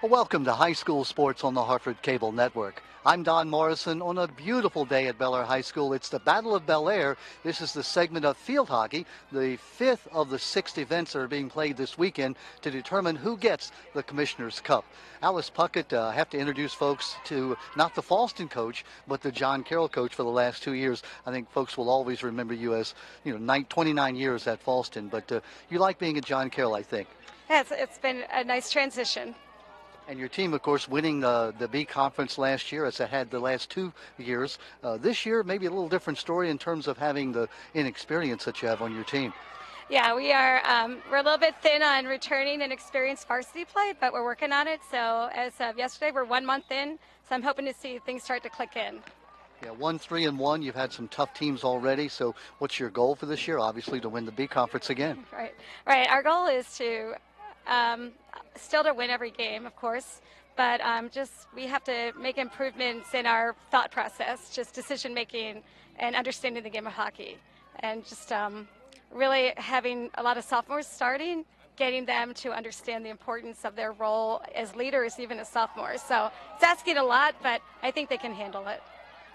Well, welcome to High School Sports on the Hartford Cable Network. I'm Don Morrison on a beautiful day at Bel Air High School. It's the Battle of Bel Air. This is the segment of field hockey, the fifth of the 6 events that are being played this weekend to determine who gets the Commissioner's Cup. Alice Puckett, I have to introduce folks to not the Falston coach, but the John Caroll coach for the last 2 years. I think folks will always remember you as, 29 years at Falston, but you like being at John Caroll, I think. Yeah, it's been a nice transition. And your team, of course, winning the B Conference last year, as it had the last 2 years. This year, maybe a little different story in terms of having the inexperience that you have on your team. Yeah, we're a little bit thin on returning and experienced varsity play, but we're working on it. So as of yesterday, we're 1 month in, so I'm hoping to see things start to click in. Yeah, 1-3-1. You've had some tough teams already. So what's your goal for this year? Obviously, to win the B Conference again. Right. Our goal is to still to win every game, of course, but we have to make improvements in our thought process, just decision making and understanding the game of hockey, and just really having a lot of sophomores starting, getting them to understand the importance of their role as leaders, even as sophomores. So it's asking a lot, but I think they can handle it.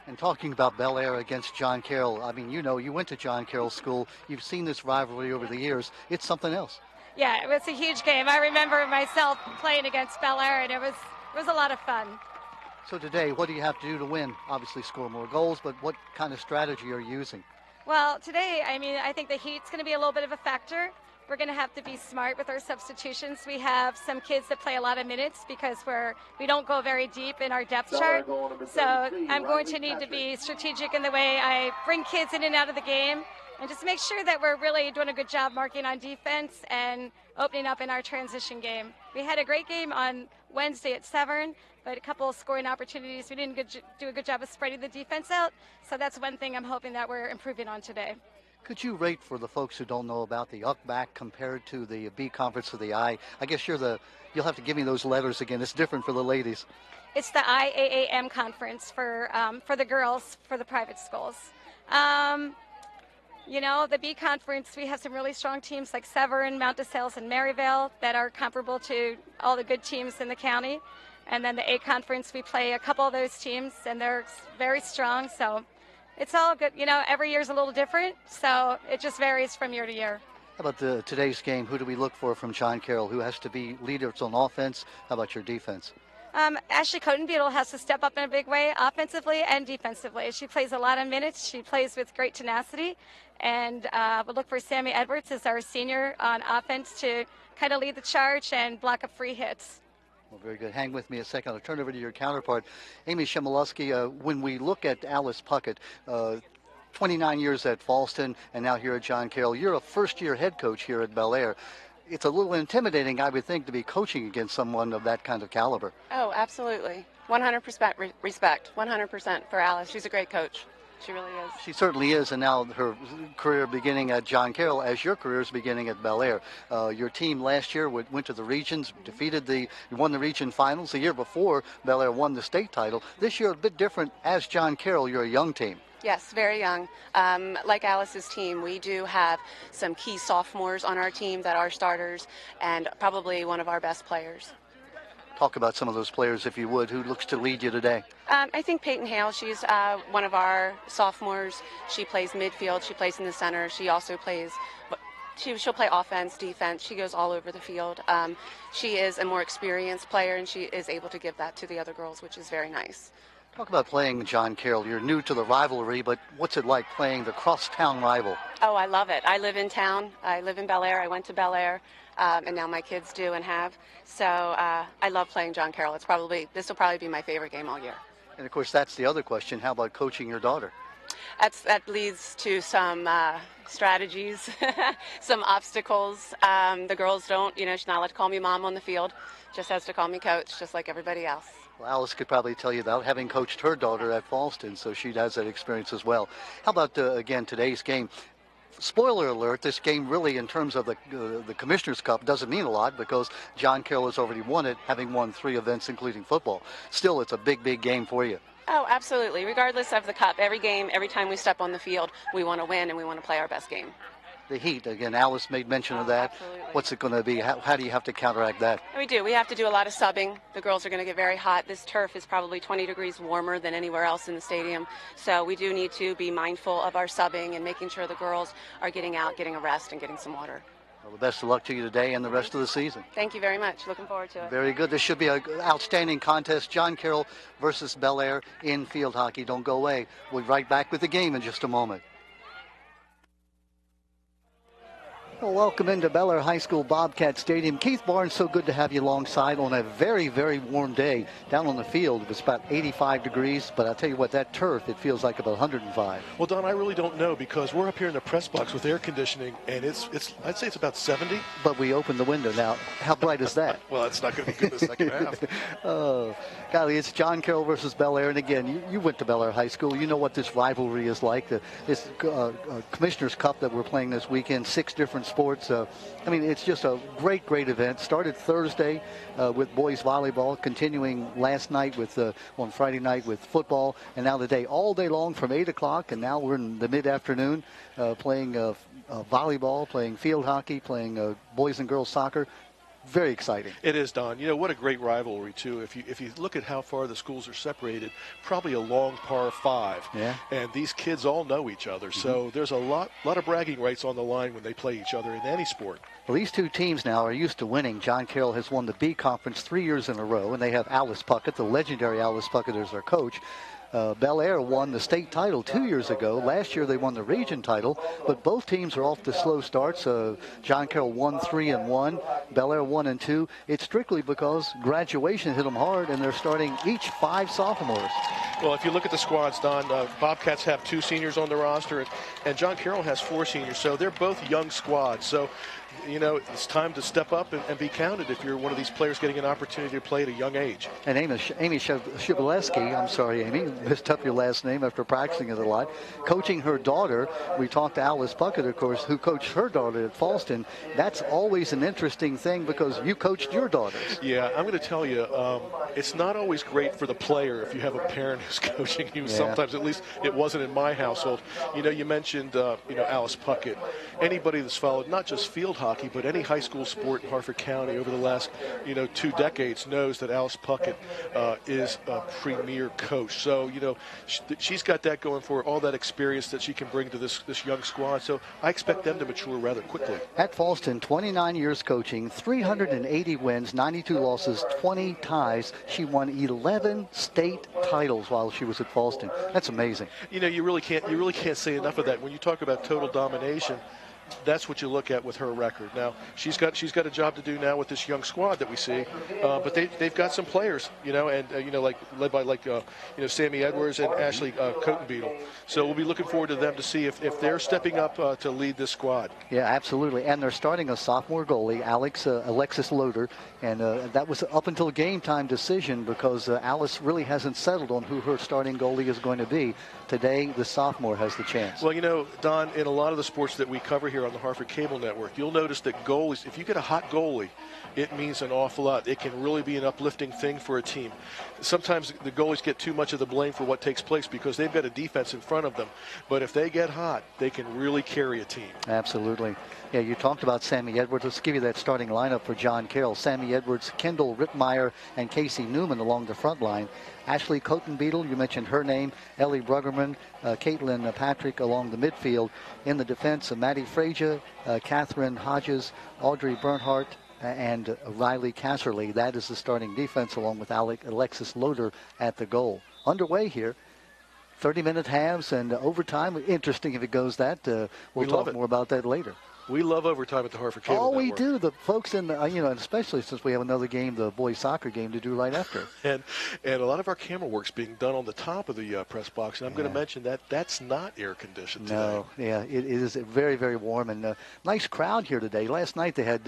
And talking about Bel Air against John Caroll, I mean, you went to John Caroll School. You've seen this rivalry over the years. It's something else. Yeah, it was a huge game. I remember myself playing against Bel Air, and it was a lot of fun. So today, what do you have to do to win? Obviously score more goals, but what kind of strategy are you using? Well, today, I think the heat's going to be a little bit of a factor. We're going to have to be smart with our substitutions. We have some kids that play a lot of minutes because we don't go very deep in our depth chart. So I'm going to need to be strategic in the way I bring kids in and out of the game, and just make sure that we're really doing a good job marking on defense and opening up in our transition game. We had a great game on Wednesday at Severn, but a couple of scoring opportunities. We didn't do a good job of spreading the defense out, so that's one thing I'm hoping that we're improving on today. Could you rate for the folks who don't know about the UCBAC compared to the B Conference of the I? I guess you'll have to give me those letters again. It's different for the ladies. It's the IAAM conference for the girls, for the private schools. The B Conference, we have some really strong teams like Severn, Mount DeSales, and Maryvale that are comparable to all the good teams in the county. And then the A Conference, we play a couple of those teams, and they're very strong. So it's all good. Every year's a little different, so it just varies from year to year. How about today's game? Who do we look for from John Caroll? Who has to be leaders on offense? How about your defense? Ashley Cotenbeetle has to step up in a big way, offensively and defensively. She plays a lot of minutes. She plays with great tenacity. And we'll look for Sammy Edwards as our senior on offense to kind of lead the charge and block up free hits. Well, very good. Hang with me a second. I'll turn over to your counterpart, Amy Shemilowski. When we look at Alice Puckett, 29 years at Falston and now here at John Caroll, you're a first-year head coach here at Bel Air. It's a little intimidating, I would think, to be coaching against someone of that kind of caliber. Oh, absolutely. 100% respect. 100% for Alice. She's a great coach. She really is. She certainly is, and now her career beginning at John Caroll as your career is beginning at Bel Air. Your team last year went to the regions, won the region finals. The year before, Bel Air won the state title. This year, a bit different. As John Caroll, you're a young team. Yes, very young. Like Alice's team, we do have some key sophomores on our team that are starters and probably one of our best players. Talk about some of those players, if you would. Who looks to lead you today? I think Peyton Hale, she's one of our sophomores. She plays midfield. She plays in the center. She also plays, she'll play offense, defense. She goes all over the field. She is a more experienced player, and she is able to give that to the other girls, which is very nice. Talk about playing John Caroll. You're new to the rivalry, but what's it like playing the crosstown rival? Oh, I love it. I live in town. I live in Bel Air. I went to Bel Air, and now my kids do and have. So I love playing John Caroll. This will probably be my favorite game all year. And, of course, that's the other question. How about coaching your daughter? That leads to some strategies, some obstacles. The girls don't, she's not allowed to call me mom on the field. Just has to call me coach, just like everybody else. Well, Alice could probably tell you that, having coached her daughter at Falston, so she has that experience as well. How about, again, today's game? Spoiler alert, this game really, in terms of the Commissioner's Cup, doesn't mean a lot because John Caroll has already won it, having won 3 events, including football. Still, it's a big, big game for you. Oh, absolutely. Regardless of the cup, every game, every time we step on the field, we want to win and we want to play our best game. The heat, again, Alice made mention of that. Absolutely. What's it going to be? How do you have to counteract that? We do. We have to do a lot of subbing. The girls are going to get very hot. This turf is probably 20 degrees warmer than anywhere else in the stadium. So we do need to be mindful of our subbing and making sure the girls are getting out, getting a rest, and getting some water. Well, the best of luck to you today and the rest of the season. Thank you very much. Looking forward to it. Very good. This should be an outstanding contest. John Caroll versus Bel Air in field hockey. Don't go away. We'll be right back with the game in just a moment. Well, welcome into Bel Air High School Bobcat Stadium. Keith Barnes, so good to have you alongside on a very, very warm day. Down on the field, it was about 85 degrees, but I'll tell you what, that turf, it feels like about 105. Well, Don, I really don't know because we're up here in the press box with air conditioning, and it's I'd say it's about 70. But we opened the window now. How bright is that? Well, it's not going to be good in the second half. Oh, golly, it's John Caroll versus Bel Air. And again, you went to Bel Air High School. You know what this rivalry is like. This Commissioner's Cup that we're playing this weekend, 6 different sports. I mean, it's just a great, great event. Started Thursday with boys volleyball, continuing last night with on Friday night with football, and now today all day long from 8 o'clock, and now we're in the mid-afternoon playing volleyball, playing field hockey, playing boys and girls soccer. Very exciting. It is, Don. You know, what a great rivalry, too. If you look at how far the schools are separated, probably a long par 5. Yeah. And these kids all know each other. Mm-hmm. So there's a lot of bragging rights on the line when they play each other in any sport. Well, these two teams now are used to winning. John Caroll has won the B Conference 3 years in a row, and they have Alice Puckett, the legendary Alice Puckett, as their coach. Bel Air won the state title 2 years ago. Last year they won the region title, but both teams are off to slow starts. John Caroll won 3-1, Bel Air 1-2. It's strictly because graduation hit them hard, and they're starting each 5 sophomores. Well, if you look at the squads, Don, Bobcats have 2 seniors on the roster, and John Caroll has 4 seniors, so they're both young squads. So, you know, it's time to step up and be counted if you're one of these players getting an opportunity to play at a young age. And Amy Shibileski, I'm sorry, Amy, messed up your last name after practicing it a lot, coaching her daughter. We talked to Alice Puckett, of course, who coached her daughter at Falston. That's always an interesting thing because you coached your daughters. Yeah, I'm going to tell you, it's not always great for the player if you have a parent who's coaching you. Yeah. Sometimes, at least it wasn't in my household. You know, you mentioned, Alice Puckett. Anybody that's followed not just field hockey, but any high school sport in Harford County over the last, 2 decades knows that Alice Puckett is a premier coach. So, she's got that going for her, all that experience that she can bring to this young squad. So I expect them to mature rather quickly. At Falston, 29 years coaching, 380 wins, 92 losses, 20 ties. She won 11 state titles while she was at Falston. That's amazing. You really can't say enough of that. When you talk about total domination, that's what you look at with her record. Now, she's got a job to do now with this young squad that we see, but they've got some players, like led by Sammy Edwards and Ashley Cotenbeadle. So we'll be looking forward to them to see if they're stepping up to lead this squad. Yeah, absolutely. And they're starting a sophomore goalie, Alexis Loader, and that was up until game time decision because Alice really hasn't settled on who her starting goalie is going to be. Today, the sophomore has the chance. Well, Don, in a lot of the sports that we cover here on the Harford Cable Network, you'll notice that goalies, if you get a hot goalie, it means an awful lot. It can really be an uplifting thing for a team. Sometimes the goalies get too much of the blame for what takes place because they've got a defense in front of them. But if they get hot, they can really carry a team. Absolutely. Yeah, you talked about Sammy Edwards. Let's give you that starting lineup for John Caroll. Sammy Edwards, Kendall Rittmeyer, and Casey Newman along the front line. Ashley Cotenbeadle, you mentioned her name. Ellie Bruggerman, Caitlin Patrick along the midfield. In the defense, Maddie Frazier, Catherine Hodges, Audrey Bernhardt, and Riley Casserly. That is the starting defense along with Alexis Loader at the goal. Underway here. 30-minute halves and overtime. Interesting if it goes that. We'll talk more about that later. We love overtime at the Harford Cable Network. We do. The folks in the, and especially since we have another game, the boys soccer game to do right after. And a lot of our camera work's being done on the top of the press box. And I'm going to mention that's not air conditioned today. No, yeah, it is very, very warm and nice crowd here today. Last night they had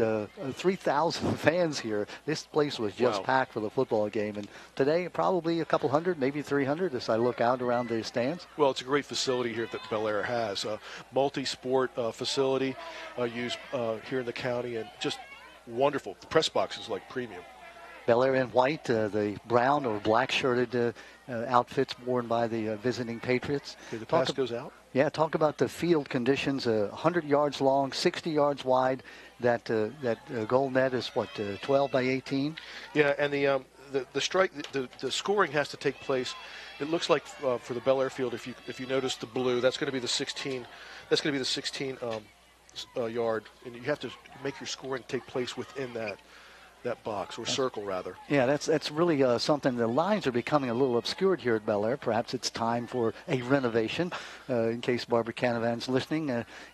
3,000 fans here. This place was just packed for the football game. And today probably a couple hundred, maybe 300 as I look out around the stands. Well, it's a great facility here that Bel Air has. A multi-sport facility. Used here in the county, and just wonderful. The press box is like premium. Bel Air in white, the brown or black shirted outfits worn by the visiting Patriots. Okay, the pass goes out? Yeah, talk about the field conditions. 100 yards long, 60 yards wide. That goal net is what, 12 by 18? Yeah, and the strike, the scoring has to take place. It looks like for the Bel Air field, if you notice the blue, that's going to be the 16. That's going to be the 16 yard, and you have to make your scoring take place within that box, or circle rather. Yeah, that's really something. The lines are becoming a little obscured here at Bel Air. Perhaps it's time for a renovation. In case Barbara Canavan's listening,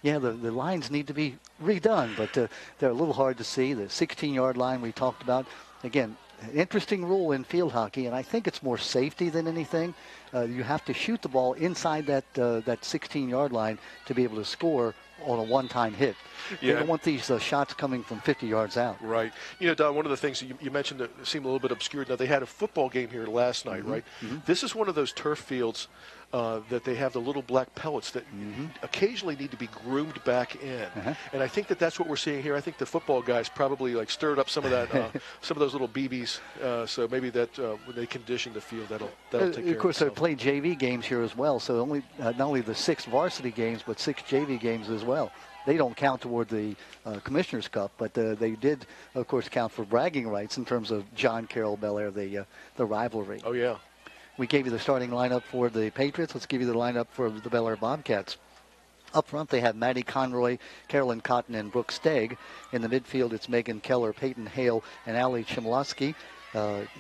the lines need to be redone, but they're a little hard to see. The 16-yard line we talked about. Again, interesting rule in field hockey, and I think it's more safety than anything. You have to shoot the ball inside that 16-yard line to be able to score on a one-time hit. Yeah. They don't want these shots coming from 50 yards out. Right. You know, Don, one of the things you mentioned that seemed a little bit obscure. Now, they had a football game here last night, right? Mm-hmm. This is one of those turf fields that they have the little black pellets that occasionally need to be groomed back in. And I think that's what we're seeing here. I think the football guys probably stirred up some of that, some of those little BBs. So maybe that when they condition the field, that'll take care of it. Of course, they play JV games here as well. So not only the 6 varsity games, but 6 JV games as well. They don't count toward the Commissioner's Cup, but they did, of course, count for bragging rights in terms of John Caroll Bel Air, the rivalry. Oh, yeah. We gave you the starting lineup for the Patriots. Let's give you the lineup for the Bel Air Bobcats. Up front, they have Maddie Conroy, Carolyn Cotton, and Brooke Stagg. In the midfield, it's Megan Keller, Peyton Hale, and Allie Chmielewski.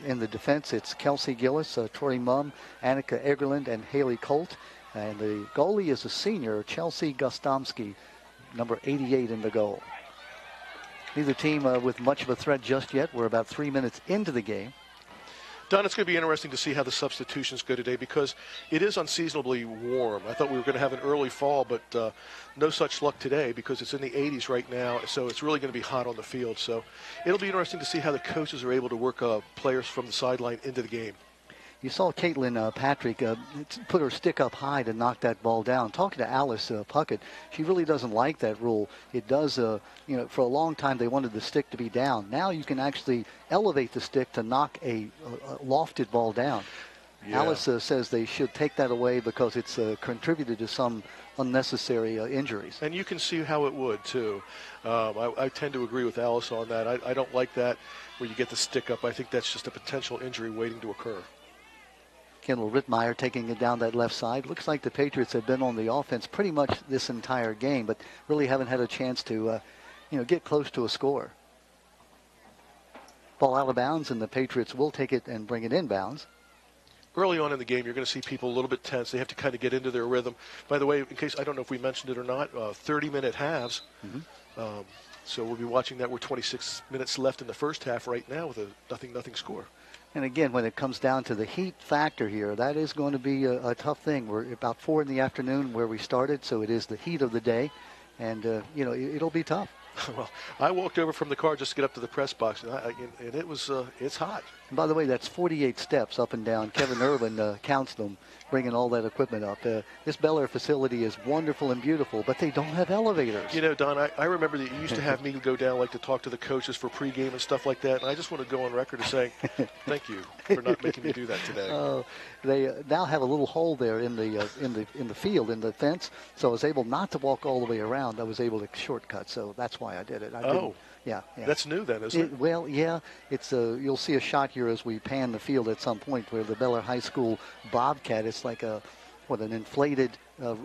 In the defense, it's Kelsey Gillis, Tori Mumm, Annika Egerland, and Haley Colt. And the goalie is a senior, Chelsea Gostomski, number 88 in the goal. Neither team with much of a threat just yet. We're about 3 minutes into the game. Don, it's going to be interesting to see how the substitutions go today because it is unseasonably warm. I thought we were going to have an early fall, but no such luck today because it's in the 80s right now, so it's really going to be hot on the field. So it'll be interesting to see how the coaches are able to work players from the sideline into the game. You saw Caitlin Patrick put her stick up high to knock that ball down. Talking to Alice Puckett, she really doesn't like that rule. It does, for a long time they wanted the stick to be down. Now you can actually elevate the stick to knock a lofted ball down. Yeah. Alice says they should take that away because it's contributed to some unnecessary injuries. And you can see how it would, too. I tend to agree with Alice on that. I don't like that where you get the stick up. I think that's just a potential injury waiting to occur. Kendall Rittmeyer taking it down that left side. Looks like the Patriots have been on the offense pretty much this entire game, but really haven't had a chance to, get close to a score. Ball out of bounds, and the Patriots will take it and bring it inbounds. Early on in the game, you're going to see people a little bit tense. They have to kind of get into their rhythm. By the way, in case I don't know if we mentioned it or not, 30-minute halves. So we'll be watching that. We're 26 minutes left in the first half right now with a nothing score. And again, when it comes down to the heat factor here, that is going to be a tough thing. We're about 4 in the afternoon where we started, so it is the heat of the day. And, it'll be tough. Well, I walked over from the car just to get up to the press box, and it was it's hot. And by the way, that's 48 steps up and down. Kevin Irvin counts them, bringing all that equipment up. This Bel Air facility is wonderful and beautiful, but they don't have elevators. You know, Don, I remember that you used to have me go down to talk to the coaches for pregame and stuff like that, and I just want to go on record as saying thank you for not making me do that today. They now have a little hole there in the field, in the fence, so I was able not to walk all the way around. I was able to shortcut, so that's why I did it. Yeah. That's new then, isn't it? Well, yeah. It's you'll see a shot here as we pan the field at some point where the Bel Air High School Bobcat, it's like an inflated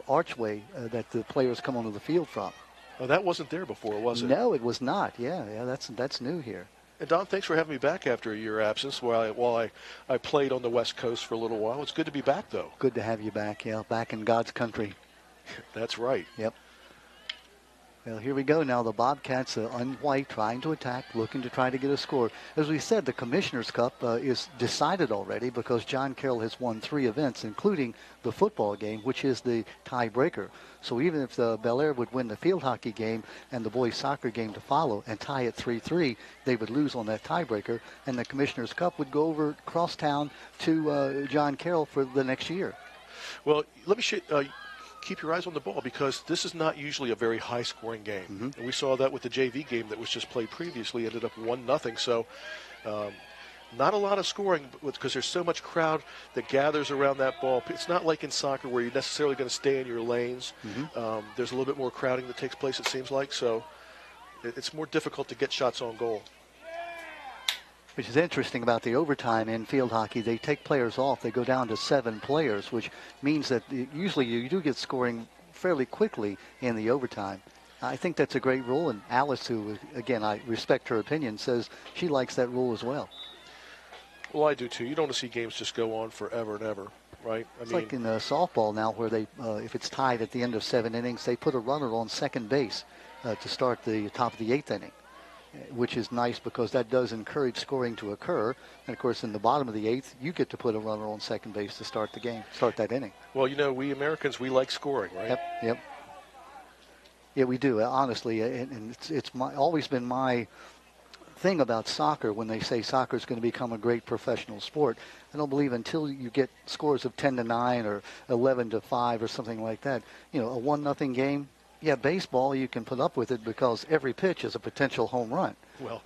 archway that the players come onto the field from. Oh, that wasn't there before, was it? No, it was not. Yeah, that's new here. And Don, thanks for having me back after a year absence while I played on the West Coast for a little while. It's good to be back, though. Good to have you back, back in God's country. That's right. Yep. Well, here we go now. The Bobcats on white trying to attack, looking to try to get a score. As we said, the Commissioner's Cup is decided already because John Caroll has won 3 events, including the football game, which is the tiebreaker. So even if the Bel Air would win the field hockey game and the boys soccer game to follow and tie at 3-3, they would lose on that tiebreaker, and the Commissioner's Cup would go over across town to John Caroll for the next year. Well, let me keep your eyes on the ball because this is not usually a very high-scoring game. And we saw that with the JV game that was just played previously. Ended up 1-0. So Not a lot of scoring because there's so much crowd that gathers around that ball. It's not like in soccer where you're necessarily going to stay in your lanes. There's a little bit more crowding that takes place, it seems like, so it's more difficult to get shots on goal. Which is interesting about the overtime in field hockey. They take players off. They go down to 7 players, which means that usually you do get scoring fairly quickly in the overtime. I think that's a great rule, and Alice, who, again, I respect her opinion, says she likes that rule as well. Well, I do too. You don't want to see games just go on forever and ever, right? It's like in softball now, where they, if it's tied at the end of 7 innings, they put a runner on second base to start the top of the 8th inning, which is nice because that does encourage scoring to occur. And of course, in the bottom of the 8th, you get to put a runner on second base to start the game, start that inning. Well, you know, we Americans, we like scoring, right? Yep. Yeah, we do, honestly, and it's always been my thing about soccer. When they say soccer is going to become a great professional sport, I don't believe until you get scores of 10-9 or 11-5 or something like that. You know, a 1-0 game. Yeah, baseball, you can put up with it because every pitch is a potential home run. Well,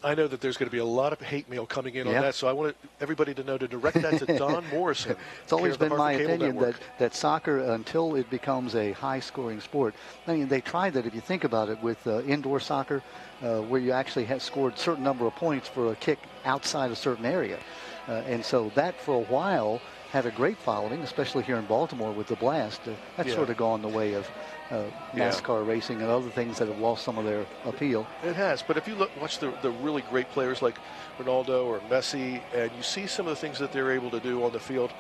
I know that there's going to be a lot of hate mail coming in on that, so I want everybody to know to direct that to Don Morrison. It's always been my opinion that soccer, until it becomes a high-scoring sport, I mean, they tried that, if you think about it, with indoor soccer, where you actually have scored a certain number of points for a kick outside a certain area. And so that, for a while, had a great following, especially here in Baltimore with the Blast. That's sort of gone the way of NASCAR racing and other things that have lost some of their appeal. It has, but if you watch the really great players like Ronaldo or Messi, and you see some of the things that they're able to do on the field,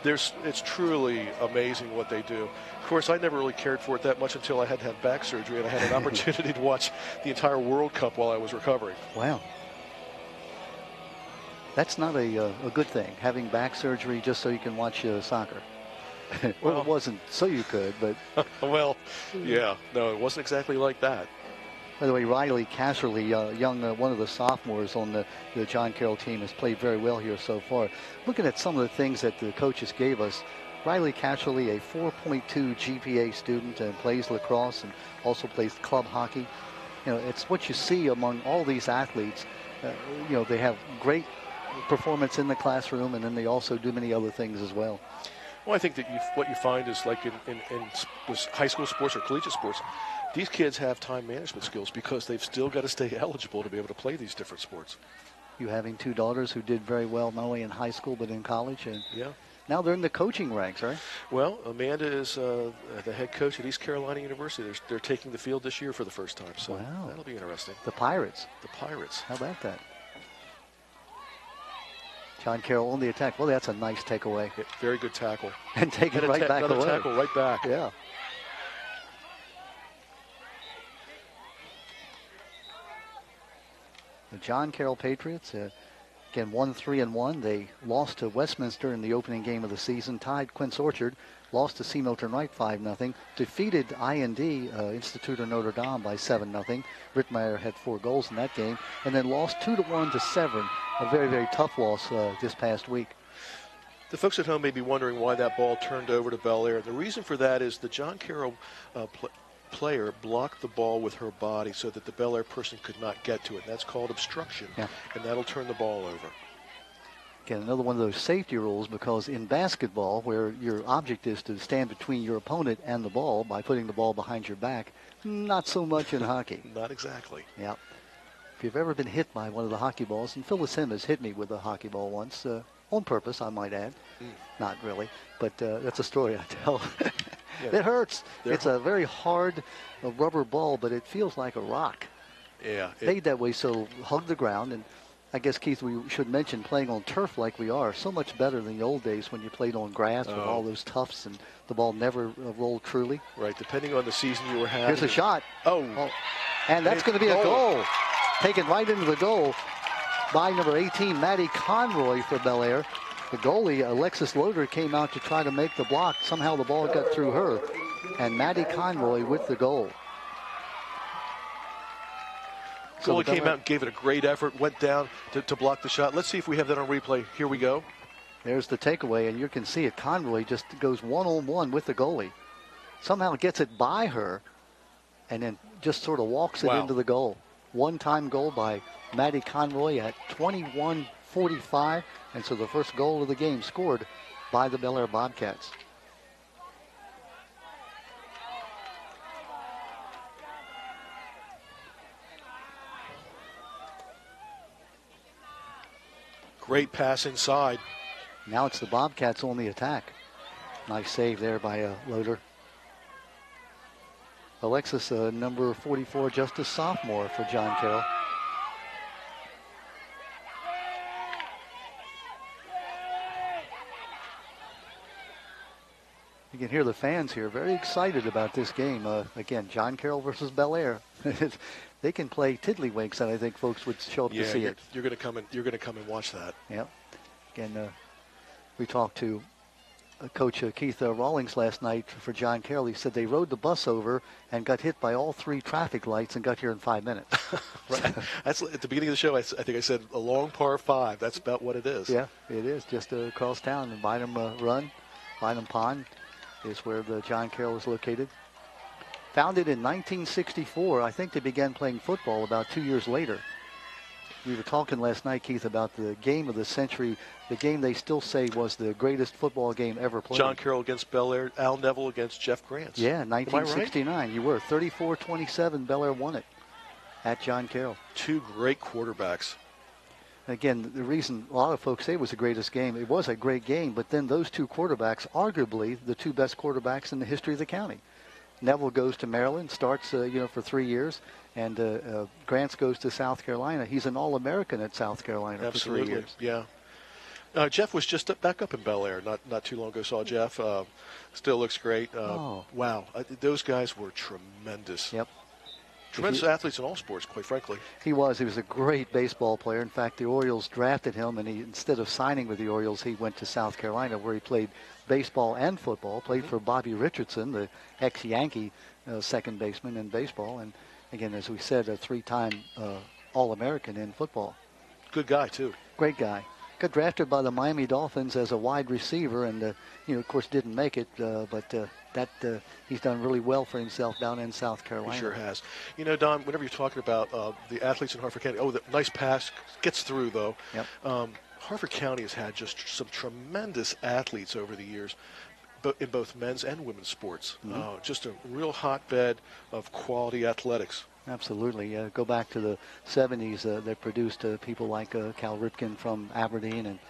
it's truly amazing what they do. Of course, I never really cared for it that much until I had to have back surgery, and I had an opportunity to watch the entire World Cup while I was recovering. Wow. That's not a good thing, having back surgery just so you can watch soccer. Well, it wasn't so you could, but... Well, yeah. No, it wasn't exactly like that. By the way, Riley Casserly, one of the sophomores on the John Caroll team, has played very well here so far. Looking at some of the things that the coaches gave us, Riley Casserly, a 4.2 GPA student, and plays lacrosse and also plays club hockey. You know, it's what you see among all these athletes. You know, they have great performance in the classroom, and then they also do many other things as well. Well, I think that what you find is, like in high school sports or collegiate sports, these kids have time management skills because they've still got to stay eligible to be able to play these different sports. You having 2 daughters who did very well not only in high school but in college, and now they're in the coaching ranks, right? Well, Amanda is the head coach at East Carolina University. They're taking the field this year for the first time, so that'll be interesting. The Pirates. The Pirates. How about that? John Caroll on the attack. Well, that's a nice takeaway. Very good tackle. And take it right back away. Another tackle right back. Yeah. The John Caroll Patriots, again, 1-3-1. They lost to Westminster in the opening game of the season, tied Quince Orchard, lost to C. Milton Wright 5-0, defeated IND, Institute of Notre Dame, by 7-0. Rittmeyer had 4 goals in that game, and then lost 2-1 to Severn, a very, very tough loss this past week. The folks at home may be wondering why that ball turned over to Bel Air. The reason for that is the John Caroll player blocked the ball with her body so that the Bel Air person could not get to it. And that's called obstruction, and that'll turn the ball over. Again, another one of those safety rules, because in basketball, where your object is to stand between your opponent and the ball by putting the ball behind your back, not so much in hockey. Not exactly. Yeah. If you've ever been hit by one of the hockey balls, and Phyllis Him has hit me with a hockey ball once, on purpose, I might add. Not really, but that's a story I tell. It hurts. It's a very hard rubber ball, but it feels like a rock. Yeah. Made that way, so hug the ground. And I guess, Keith, we should mention playing on turf like we are, so much better than the old days when you played on grass with all those tufts and the ball never rolled truly. Right, depending on the season you were having. Here's a shot. And that's going to be a goal. Taken right into the goal by number 18, Maddie Conroy for Bel Air. The goalie, Alexis Loader, came out to try to make the block. Somehow the ball got through her. And Maddie Conroy with the goal. Goalie came out and gave it a great effort, went down to block the shot. Let's see if we have that on replay. Here we go. There's the takeaway, and you can see it. Conroy just goes one-on-one with the goalie. Somehow gets it by her, and then just sort of walks it into the goal. One-time goal by Maddie Conroy at 21-14 21-45, and so the first goal of the game scored by the Bel Air Bobcats. Great pass inside. Now it's the Bobcats on the attack. Nice save there by Loader. Alexis, number 44, just a sophomore for John Caroll. You can hear the fans here very excited about this game. Again, John Caroll versus Bel Air. They can play tiddlywinks, and I think folks would show up to see it. You're going to come and watch that. Yeah. Again, we talked to Coach Keith Rawlings last night for John Caroll. He said they rode the bus over and got hit by all 3 traffic lights and got here in 5 minutes. Right. That's at the beginning of the show. I think I said a long par 5. That's about what it is. Yeah, it is. Just across town. And Bynum Run, Bynum Pond is where the John Caroll is located. Founded in 1964, I think they began playing football about 2 years later. We were talking last night, Keith, about the game of the century, the game they still say was the greatest football game ever played. John Caroll against Bel Air, Al Neville against Jeff Grants. Yeah, 1969. Right? You were 34-27. Bel Air won it at John Caroll. 2 great quarterbacks. Again, the reason a lot of folks say it was the greatest game, it was a great game, but then those 2 quarterbacks, arguably the 2 best quarterbacks in the history of the county. Neville goes to Maryland, starts for 3 years, and Grants goes to South Carolina. He's an All-American at South Carolina for 3 years. Yeah. Jeff was just back up in Bel Air not too long ago. Saw Jeff. Still looks great. Wow. Those guys were tremendous. Yep. Tremendous athletes in all sports, quite frankly. He was. He was a great baseball player. In fact, the Orioles drafted him, and instead of signing with the Orioles, he went to South Carolina, where he played baseball and football, played for Bobby Richardson, the ex-Yankee second baseman in baseball. And, again, as we said, a 3-time All-American in football. Good guy, too. Great guy. Got drafted by the Miami Dolphins as a wide receiver and, of course, didn't make it. But he's done really well for himself down in South Carolina. He sure has. Don, whenever you're talking about the athletes in Harford County, the nice pass, gets through, though. Yep. Harford County has had just some tremendous athletes over the years, in both men's and women's sports. Mm-hmm. Just a real hotbed of quality athletics. Absolutely. Go back to the 70s. They produced people like Cal Ripken from Aberdeen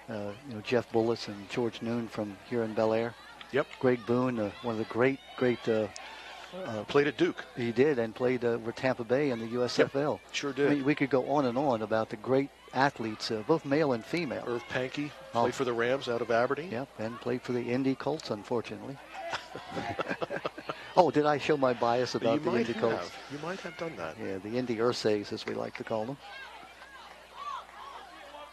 and Jeff Bullis and George Noon from here in Bel Air. Yep. Greg Boone, one of the great played at Duke. He did, and played with Tampa Bay in the USFL. Yep, sure did. I mean, we could go on and on about the great athletes, both male and female. Irv Pankey played for the Rams out of Aberdeen. Yep, and played for the Indy Colts, unfortunately. Oh, did I show my bias about the Indy Colts? You might have done that. Yeah, the Indy Ursays, as we like to call them.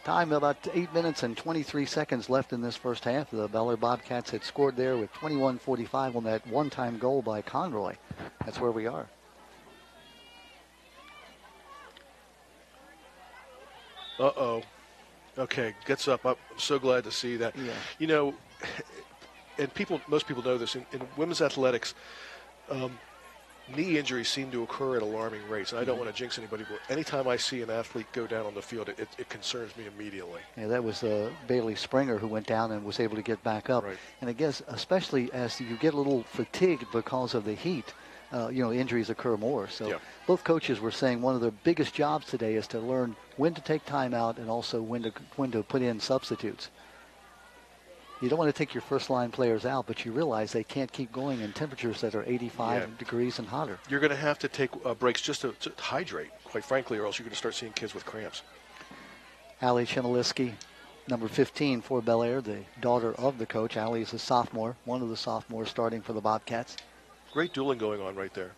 Time about 8 minutes and 23 seconds left in this first half. The Bel Air Bobcats had scored there with 21-45 on that one-time goal by Conroy. That's where we are. Uh-oh. Okay, gets up. I'm so glad to see that. Yeah. And most people know this, in women's athletics, knee injuries seem to occur at alarming rates. And I don't want to jinx anybody, but anytime I see an athlete go down on the field, it concerns me immediately. Yeah, that was Bailey Springer who went down and was able to get back up. Right. And I guess especially as you get a little fatigued because of the heat, injuries occur more. So both coaches were saying one of their biggest jobs today is to learn when to take time out and also when to put in substitutes. You don't want to take your first-line players out, but you realize they can't keep going in temperatures that are 85 degrees and hotter. You're going to have to take breaks just to hydrate, quite frankly, or else you're going to start seeing kids with cramps. Allie Chenaliski, number 15 for Bel Air, the daughter of the coach. Allie is a sophomore, one of the sophomores starting for the Bobcats. Great dueling going on right there.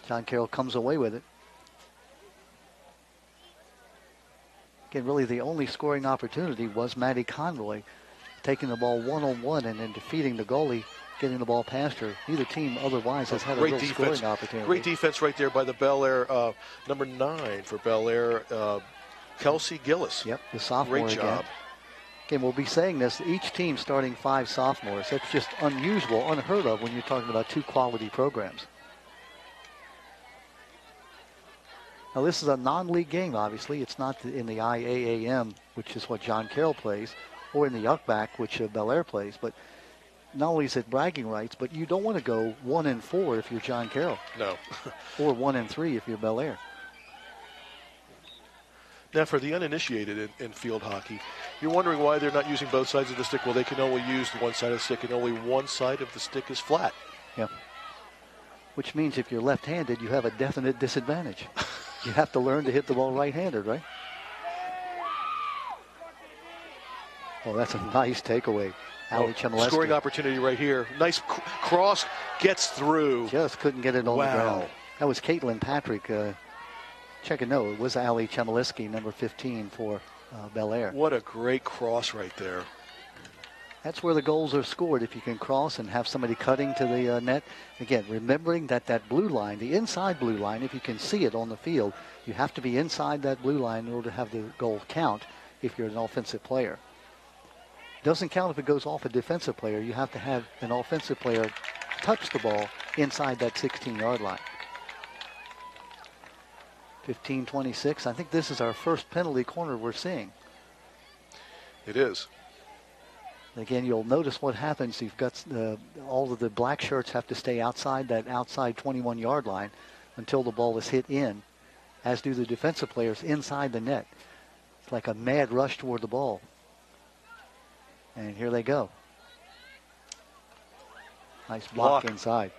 John Caroll comes away with it. Again, really the only scoring opportunity was Maddie Conroy taking the ball one-on-one and then defeating the goalie, getting the ball past her. Neither team otherwise has had a real scoring opportunity. Great defense right there by the Bel Air, number 9 for Bel Air, Kelsey Gillis. Yep, the sophomore Great job. Again, we'll be saying this, each team starting 5 sophomores. That's just unusual, unheard of when you're talking about 2 quality programs. Now, this is a non-league game, obviously. It's not in the IAAM, which is what John Caroll plays, or in the Yuckback, which Bel Air plays. But not only is it bragging rights, but you don't want to go 1-4 if you're John Caroll. No. Or 1-3 if you're Bel Air. Now, for the uninitiated in field hockey, you're wondering why they're not using both sides of the stick. Well, they can only use one side of the stick, and only one side of the stick is flat. Yeah. Which means if you're left-handed, you have a definite disadvantage. You have to learn to hit the ball right-handed, right? Oh, that's a nice takeaway. Ali Chmielewski. Scoring opportunity right here. Nice cross, gets through. Just couldn't get it on the ground. That was Caitlin Patrick. Check it, no, it was Ali Chmielewski, number 15 for Bel Air. What a great cross right there. That's where the goals are scored, if you can cross and have somebody cutting to the net. Again, remembering that blue line, the inside blue line, if you can see it on the field, you have to be inside that blue line in order to have the goal count if you're an offensive player. Doesn't count if it goes off a defensive player. You have to have an offensive player touch the ball inside that 16-yard line. 15-26. I think this is our first penalty corner we're seeing. It is. Again, you'll notice what happens. You've got all of the black shirts have to stay outside that outside 21-yard line until the ball is hit in, as do the defensive players inside the net. It's like a mad rush toward the ball. And here they go. Nice block inside.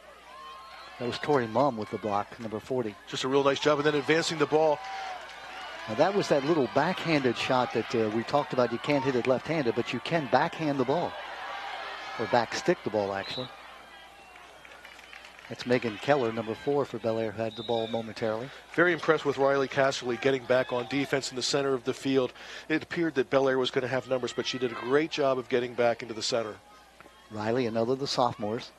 That was Tori Mumm with the block, number 40. Just a real nice job, and then advancing the ball. Now that was that little backhanded shot that we talked about. You can't hit it left-handed, but you can backhand the ball. Or backstick the ball, actually. That's Megan Keller, number 4 for Bel Air, who had the ball momentarily. Very impressed with Riley Casserly getting back on defense in the center of the field. It appeared that Bel Air was going to have numbers, but she did a great job of getting back into the center. Riley, another of the sophomores.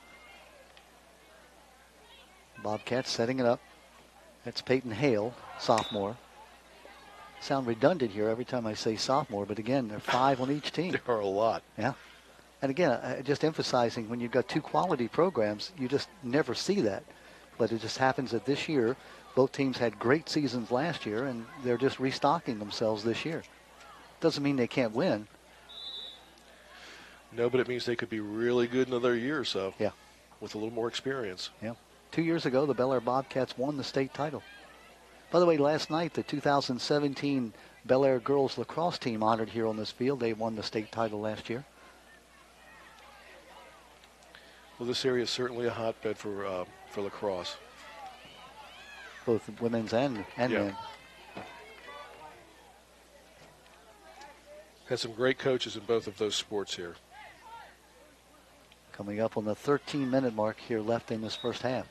Bobcats setting it up. That's Peyton Hale, sophomore. Sound redundant here every time I say sophomore, but again, there are 5 on each team. There are a lot. Yeah. And again, just emphasizing, when you've got 2 quality programs, you just never see that. But it just happens that this year, both teams had great seasons last year, and they're just restocking themselves this year. Doesn't mean they can't win. No, but it means they could be really good another year or so. Yeah. With a little more experience. Yeah. 2 years ago, the Bel Air Bobcats won the state title. By the way, last night, the 2017 Bel Air girls lacrosse team honored here on this field. They won the state title last year. Well, this area is certainly a hotbed for lacrosse. Both women's and men. Had some great coaches in both of those sports here. Coming up on the 13-minute mark here left in this first half.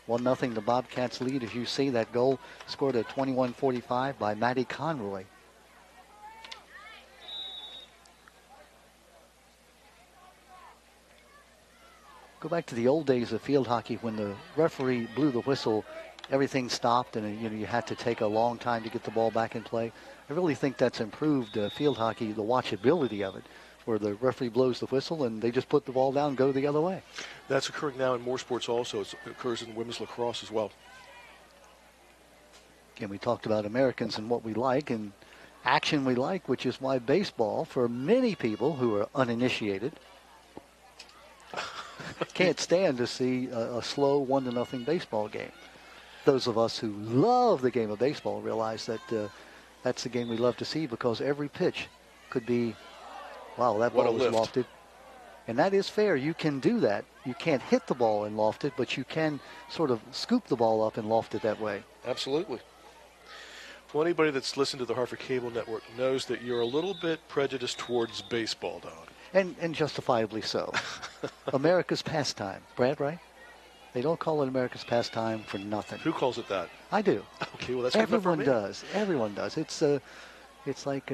1-0 the Bobcats lead. As you see, that goal scored at 21:45 by Maddie Conroy. Go back to the old days of field hockey when the referee blew the whistle, everything stopped, and you had to take a long time to get the ball back in play. I really think that's improved field hockey, the watchability of it, where the referee blows the whistle and they just put the ball down and go the other way. That's occurring now in more sports also. It occurs in women's lacrosse as well. Again, we talked about Americans and what we like and action we like, which is why baseball, for many people who are uninitiated, can't stand to see a slow 1-0 baseball game. Those of us who love the game of baseball realize that that's the game we love to see, because every pitch could be, wow, that ball was lofted. And that is fair. You can do that. You can't hit the ball and loft it, but you can sort of scoop the ball up and loft it that way. Absolutely. Well, anybody that's listened to the Hartford Cable Network knows that you're a little bit prejudiced towards baseball, Don. And justifiably so. America's pastime. Brad, right? They don't call it America's pastime for nothing. Who calls it that? I do. Okay, well, that's everyone does. Everyone does. It's like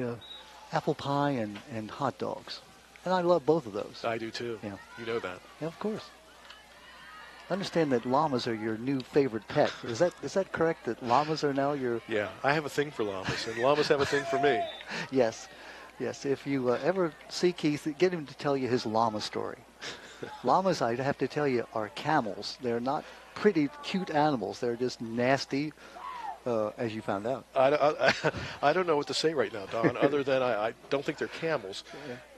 apple pie and hot dogs. And I love both of those. I do too. Yeah. You know that. Yeah, of course. I understand that llamas are your new favorite pet. Is that correct, that llamas are now your... Yeah, I have a thing for llamas, and llamas have a thing for me. Yes. Yes, if you ever see Keith, get him to tell you his llama story. Llamas, I have to tell you, are camels. They're not pretty, cute animals. They're just nasty, as you found out. I don't know what to say right now, Don, other than I don't think they're camels.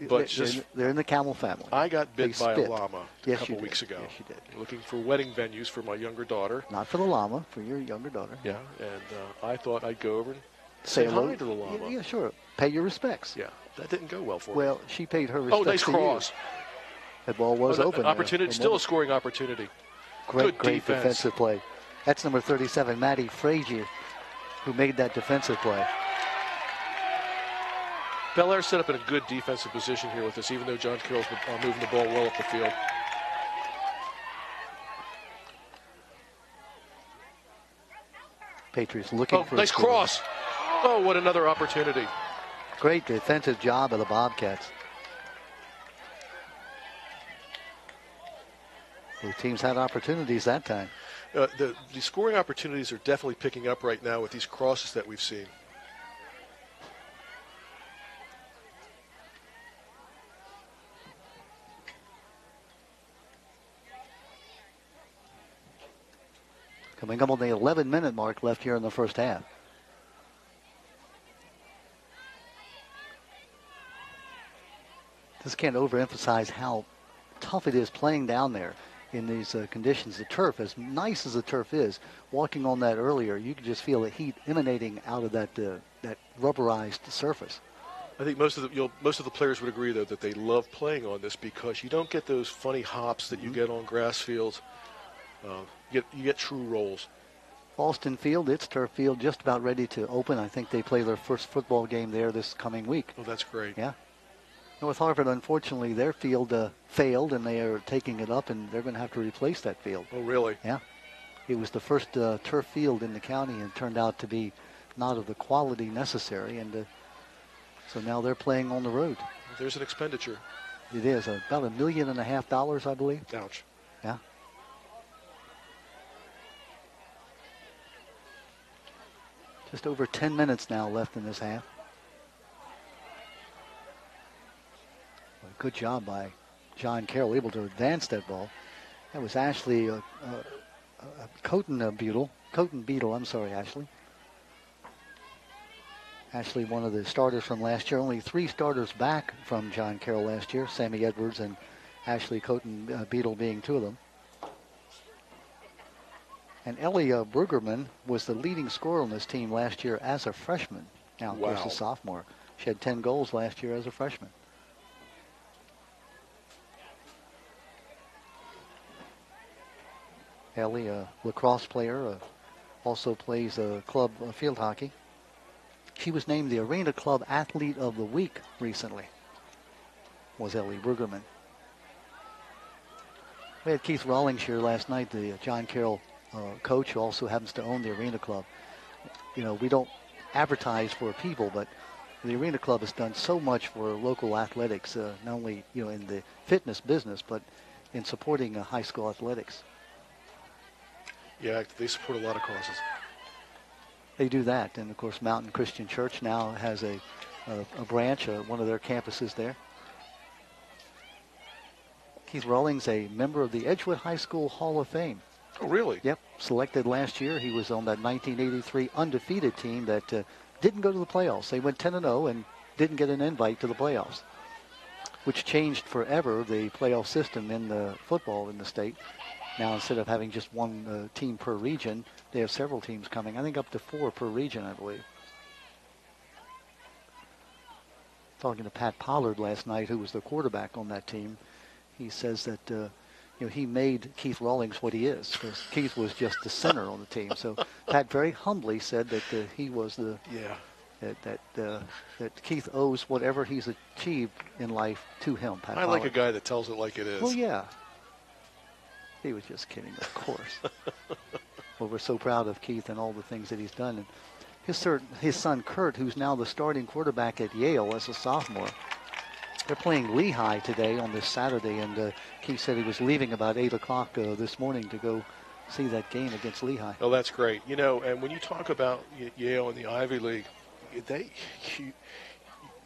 But they're in the camel family. I got bit by a llama a couple did. weeks ago. Yes, you did. Looking for wedding venues for my younger daughter. Not for the llama, for your younger daughter. Yeah, and I thought I'd go over and say hi to the llama. Yeah, sure. Pay your respects. Yeah, that didn't go well for me. Well, she paid her respects. Oh, nice cross. That ball was open. Opportunity, still a scoring opportunity. Great defensive play. That's number 37, Maddie Frazier, who made that defensive play. Bel Air set up in a good defensive position here with this, even though John Carroll's moving the ball well up the field. Patriots looking for nice cross. Oh, what another opportunity. Great defensive job of the Bobcats. Both teams had opportunities that time. The scoring opportunities are definitely picking up right now with these crosses that we've seen. Coming up on the 11-minute mark left here in the first half. Just can't overemphasize how tough it is playing down there in these conditions. The turf, as nice as the turf is, walking on that earlier, you could just feel the heat emanating out of that rubberized surface. I think most of the players would agree, though, that they love playing on this because you don't get those funny hops that you get on grass fields. You get true rolls. Alston Field, its turf field, just about ready to open. I think they play their first football game there this coming week. Oh, that's great. Yeah. North Hartford, unfortunately, their field failed, and they are taking it up, and they're going to have to replace that field. Oh, really? Yeah. It was the first turf field in the county and turned out to be not of the quality necessary, and so now they're playing on the road. There's an expenditure. It is about $1.5 million, I believe. Ouch. Yeah. Just over 10 minutes now left in this half. Good job by John Caroll, able to advance that ball. That was Ashley Coton Beetle. I'm sorry, Ashley. Ashley, one of the starters from last year. Only 3 starters back from John Caroll last year. Sammy Edwards and Ashley Coton Beetle being 2 of them. And Ellie Brueggerman was the leading scorer on this team last year as a freshman. Now, of course, a sophomore. She had 10 goals last year as a freshman. Ellie, a lacrosse player, also plays club field hockey. She was named the Arena Club Athlete of the Week recently, was Ellie Brueggerman. We had Keith Rawlings here last night, the John Caroll coach who also happens to own the Arena Club. You know, we don't advertise for people, but the Arena Club has done so much for local athletics, not only, you know, in the fitness business, but in supporting high school athletics. Yeah, they support a lot of causes. They do that, and of course Mountain Christian Church now has a branch, one of their campuses there. Keith Rawlings, a member of the Edgewood High School Hall of Fame. Oh, really? Yep, selected last year. He was on that 1983 undefeated team that didn't go to the playoffs. They went 10-0 and didn't get an invite to the playoffs, which changed forever the playoff system in the football in the state. Now, instead of having just one team per region, they have several teams coming. I think up to 4 per region, I believe. Talking to Pat Pollard last night, who was the quarterback on that team, he says that you know, he made Keith Rawlings what he is, because Keith was just the center on the team. So Pat very humbly said that he was the that Keith owes whatever he's achieved in life to him. Pat Pollard. Like a guy that tells it like it is. Well, yeah. He was just kidding, of course. Well, we're so proud of Keith and all the things that he's done. And his son, Kurt, who's now the starting quarterback at Yale as a sophomore. They're playing Lehigh today on this Saturday, and Keith said he was leaving about 8 o'clock this morning to go see that game against Lehigh. Oh, that's great. You know, and when you talk about Yale and the Ivy League,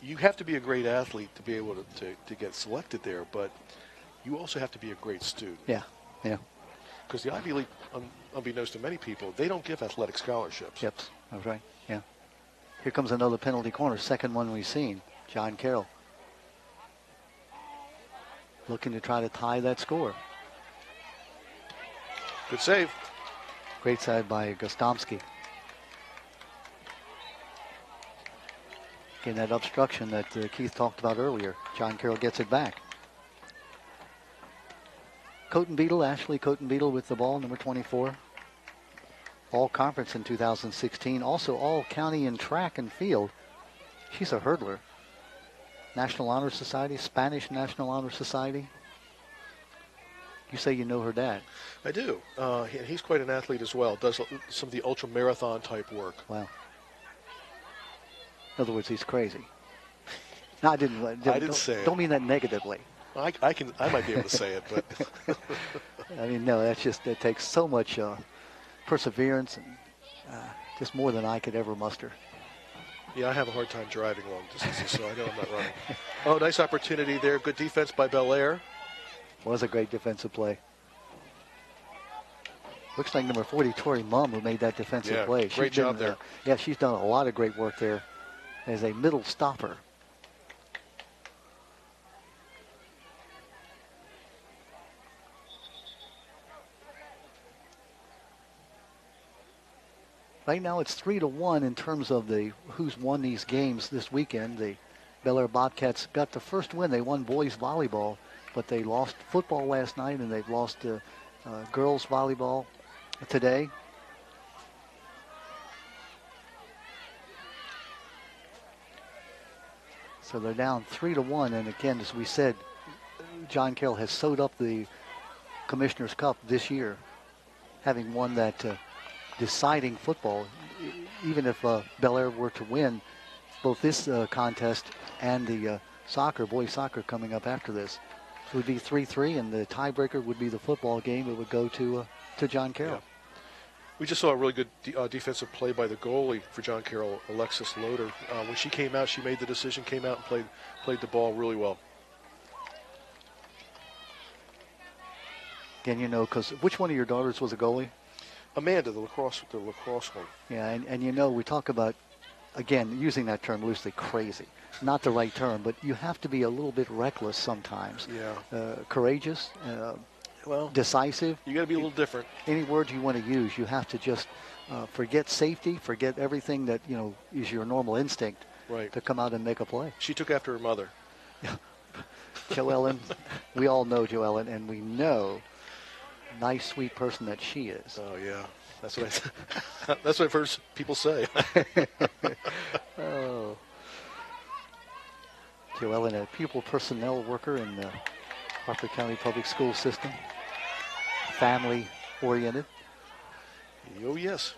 you have to be a great athlete to be able to get selected there, but you also have to be a great student. Yeah. Yeah. because the Ivy League, unbeknownst to many people, they don't give athletic scholarships. Yep, that's right. Yeah. Here comes another penalty corner, second one we've seen. John Caroll looking to try to tie that score. Good save. Great save by Gostomski. Again, that obstruction that Keith talked about earlier. John Caroll gets it back. Ashley Cotenbeadle with the ball, number 24. All conference in 2016. Also all county in track and field. She's a hurdler. National Honor Society, Spanish National Honor Society. You say you know her dad. I do. He's quite an athlete as well. Does some of the ultra marathon type work. Wow. In other words, he's crazy. No, I didn't say it. Don't mean that negatively. I might be able to say it, but I mean, no. That takes so much perseverance and just more than I could ever muster. Yeah, I have a hard time driving long distances, so I know I'm not running. Oh, nice opportunity there. Good defense by Bel Air. Was a great defensive play. Looks like number 40, Tori Mumm, who made that defensive play. Great job there. Yeah, she's done a lot of great work there as a middle stopper. Right now it's 3-1 in terms of who's won these games this weekend. The Bel Air Bobcats got the first win. They won boys volleyball, but they lost football last night, and they've lost girls volleyball today. So they're down 3-1, and again, as we said, John Caroll has sewed up the Commissioner's Cup this year, having won that deciding football. Even if Bel Air were to win both this contest and the boys soccer coming up after this, it would be 3-3, and the tiebreaker would be the football game. It would go to John Caroll. Yeah. We just saw a really good defensive play by the goalie for John Caroll, Alexis Loader. When she came out, she made the decision, came out and played the ball really well. Again, because which one of your daughters was a goalie? Amanda, the lacrosse one. Yeah, and we talk about, again, using that term loosely, crazy. Not the right term, but you have to be a little bit reckless sometimes. Yeah. Courageous, decisive. You got to be a little different. Any word you want to use, you have to just forget safety, forget everything that, is your normal instinct to come out and make a play. She took after her mother. Joellen, we all know Joellen, and we know nice, sweet person that she is. Oh, yeah. That's what I've heard people say. Oh. Joellen, a pupil personnel worker in the Harford County Public School System. Family-oriented. Oh, yes.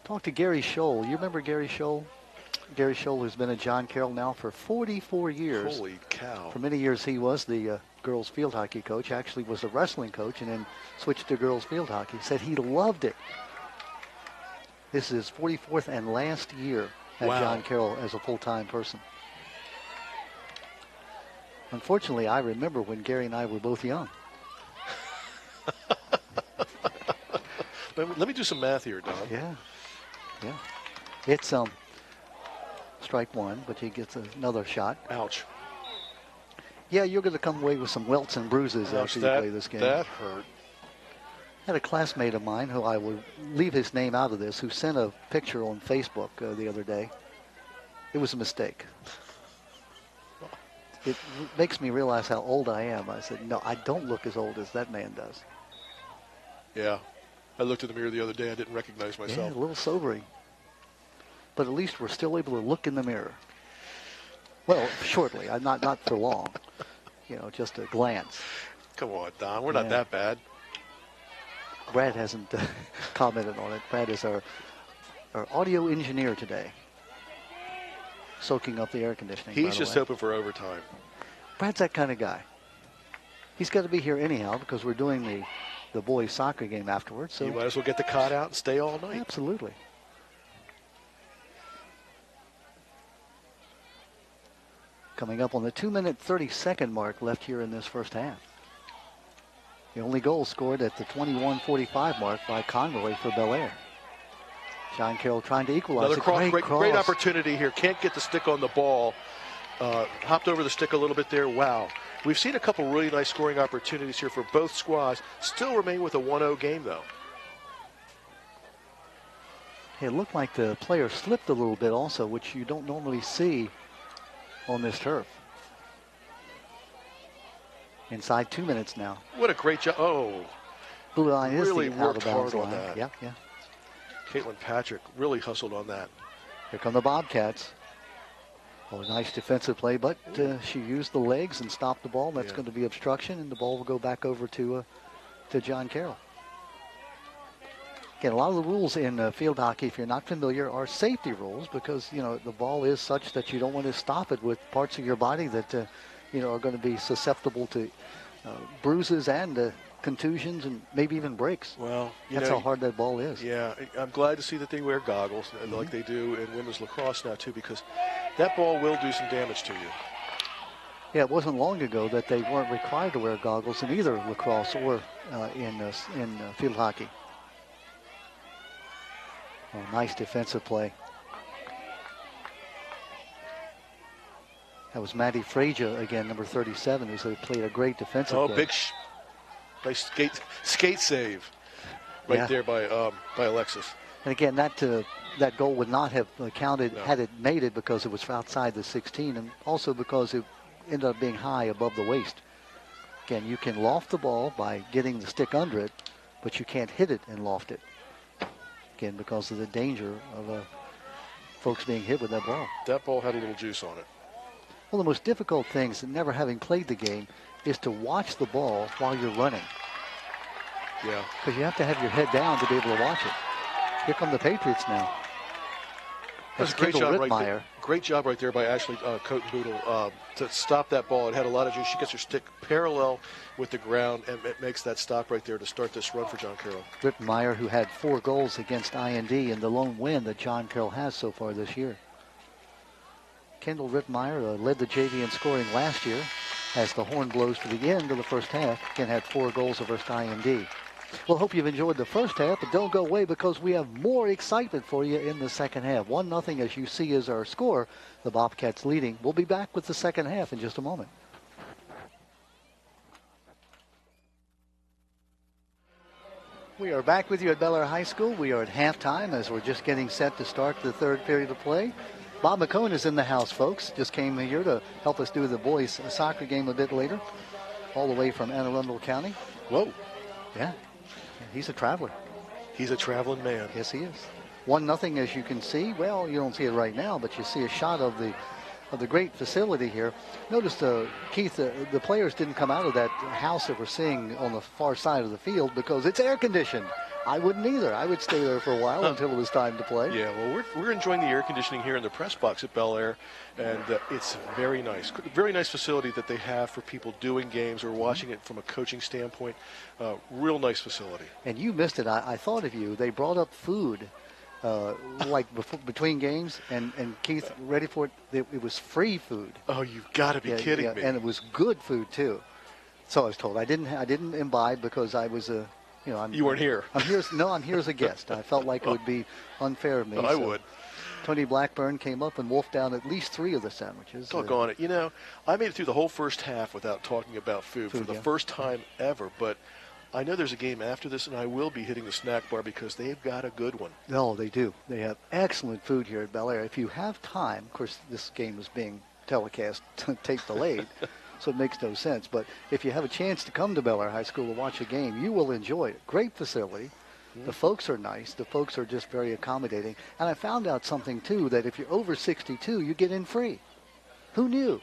Talk to Gary Scholl. You remember Gary Scholl? Gary Scholl has been at John Caroll now for 44 years. Holy cow. For many years he was the girls field hockey coach, actually was a wrestling coach, and then switched to girls field hockey. Said he loved it. This is his 44th and last year at John Caroll as a full-time person. Unfortunately, I remember when Gary and I were both young. Let me do some math here, Don. Yeah. It's strike one, but he gets another shot. Ouch. Yeah, you're going to come away with some welts and bruises after you play this game. That hurt. I had a classmate of mine, who I will leave his name out of this, who sent a picture on Facebook the other day. It was a mistake. It makes me realize how old I am. I said, no, I don't look as old as that man does. Yeah. I looked in the mirror the other day. I didn't recognize myself. Yeah, a little sobering. But at least we're still able to look in the mirror. Well, shortly. Not for long. Just a glance. Come on, Don. We're not that bad. Brad hasn't commented on it. Brad is our audio engineer today. Soaking up the air conditioning. He's just hoping for overtime. Brad's that kind of guy. He's got to be here anyhow because we're doing the boys' soccer game afterwards. So you might as well get the cot out and stay all night. Absolutely. Coming up on the 2-minute 30-second mark left here in this first half. The only goal scored at the 21:45 mark by Conroy for Bel Air. John Caroll trying to equalize. Another great opportunity here. Can't get the stick on the ball. Hopped over the stick a little bit there. Wow. We've seen a couple really nice scoring opportunities here for both squads. Still remain with a 1-0 game, though. It looked like the player slipped a little bit also, which you don't normally see on this turf. Inside 2 minutes now. What a great job. Oh. Blue line is really the out of worked bounds hard on line. that. Yeah, yeah. Caitlin Patrick really hustled on that. Here come the Bobcats. Oh, nice defensive play, but she used the legs and stopped the ball. That's going to be obstruction, and the ball will go back over to John Caroll. Again, a lot of the rules in field hockey, if you're not familiar, are safety rules because, you know, the ball is such that you don't want to stop it with parts of your body that, you know, are going to be susceptible to bruises and contusions and maybe even breaks. Well, that's how hard that ball is. Yeah, I'm glad to see that they wear goggles like they do in women's lacrosse now too, because that ball will do some damage to you. Yeah, it wasn't long ago that they weren't required to wear goggles in either lacrosse or in field hockey. Oh, nice defensive play. That was Maddie Frazier again, number 37, who played a great defensive game. Oh, big nice skate save right there by Alexis. And again, that goal would not have counted had it made it because it was outside the 16, and also because it ended up being high above the waist. Again, you can loft the ball by getting the stick under it, but you can't hit it and loft it. Again, because of the danger of folks being hit with that ball. That ball had a little juice on it. One of the most difficult things, never having played the game, is to watch the ball while you're running. Yeah. Because you have to have your head down to be able to watch it. Here come the Patriots now. That's a great job right there. Great job right there by Ashley Cotenboodle to stop that ball. It had a lot of juice. She gets her stick parallel with the ground, and it makes that stop right there to start this run for John Caroll. Rittenmeyer, who had 4 goals against IND in the lone win that John Caroll has so far this year. Kendall Rittenmeyer led the JV in scoring last year as the horn blows for the end of the first half. Again, had 4 goals versus IND. Well, hope you've enjoyed the first half, but don't go away because we have more excitement for you in the second half. 1-0, as you see, is our score. The Bobcats leading. We'll be back with the second half in just a moment. We are back with you at Bel Air High School. We are at halftime as we're just getting set to start the third period of play. Bob McCone is in the house, folks. Just came here to help us do the boys' soccer game a bit later, all the way from Anne Arundel County. Whoa. Yeah. He's a traveler. He's a traveling man. Yes, he is. 1-0, as you can see. Well, you don't see it right now, but you see a shot of the great facility here. Notice, Keith, the players didn't come out of that house that we're seeing on the far side of the field because it's air conditioned. I wouldn't either. I would stay there for a while until it was time to play. Yeah, well, we're enjoying the air conditioning here in the press box at Bel Air, and it's very nice. Very nice facility that they have for people doing games or watching it from a coaching standpoint. Real nice facility. And you missed it. I thought of you. They brought up food like between games, and Keith, ready for it? It was free food. Oh, you've got to be kidding me. And it was good food, too. So I was told. I didn't imbibe because I was a... You weren't here. I'm here as a guest. I felt like it would be unfair of me. I would. Tony Blackburn came up and wolfed down at least 3 of the sandwiches. Doggone it. I made it through the whole first half without talking about food for the first time ever. But I know there's a game after this, and I will be hitting the snack bar because they've got a good one. No, they do. They have excellent food here at Bel Air. If you have time, of course, this game is being telecast, tape delayed. So it makes no sense. But if you have a chance to come to Bel Air High School to watch a game, you will enjoy it. Great facility. The folks are nice. The folks are just very accommodating. And I found out something, too, that if you're over 62, you get in free. Who knew?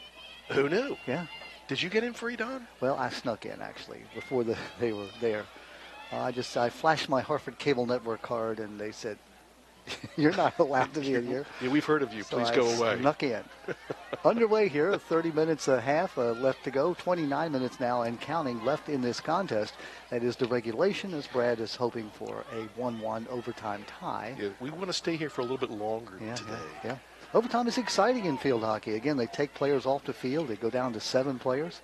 Who knew? Yeah. Did you get in free, Don? Well, I snuck in, actually, before they were there. I flashed my Hartford Cable Network card, and they said, you're not allowed to be in here. Yeah, we've heard of you. Please go away. Snuck in. Underway here, 30 minutes a half left to go. 29 minutes now and counting left in this contest. That is the regulation, as Brad is hoping for a 1-1 overtime tie. Yeah, we want to stay here for a little bit longer today. Yeah. Overtime is exciting in field hockey. Again, they take players off the field. They go down to 7 players.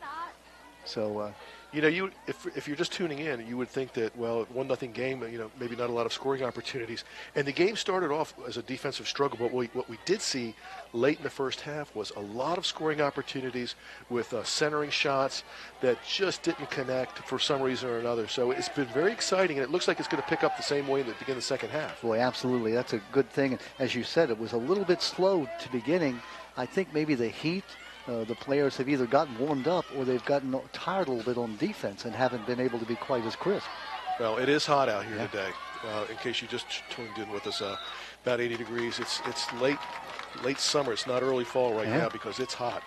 So You know, if you're just tuning in, you would think that, well, 1-0 game, you know, maybe not a lot of scoring opportunities. And the game started off as a defensive struggle, but what we did see late in the first half was a lot of scoring opportunities with centering shots that just didn't connect for some reason or another. So it's been very exciting, and it looks like it's going to pick up the same way that begin the second half. Boy, absolutely. That's a good thing. As you said, it was a little bit slow to beginning. I think maybe the heat, the players have either gotten warmed up or they've gotten tired a little bit on defense and haven't been able to be quite as crisp. Well, it is hot out here today. In case you just tuned in with us, about 80 degrees. It's late summer. It's not early fall right now because it's hot.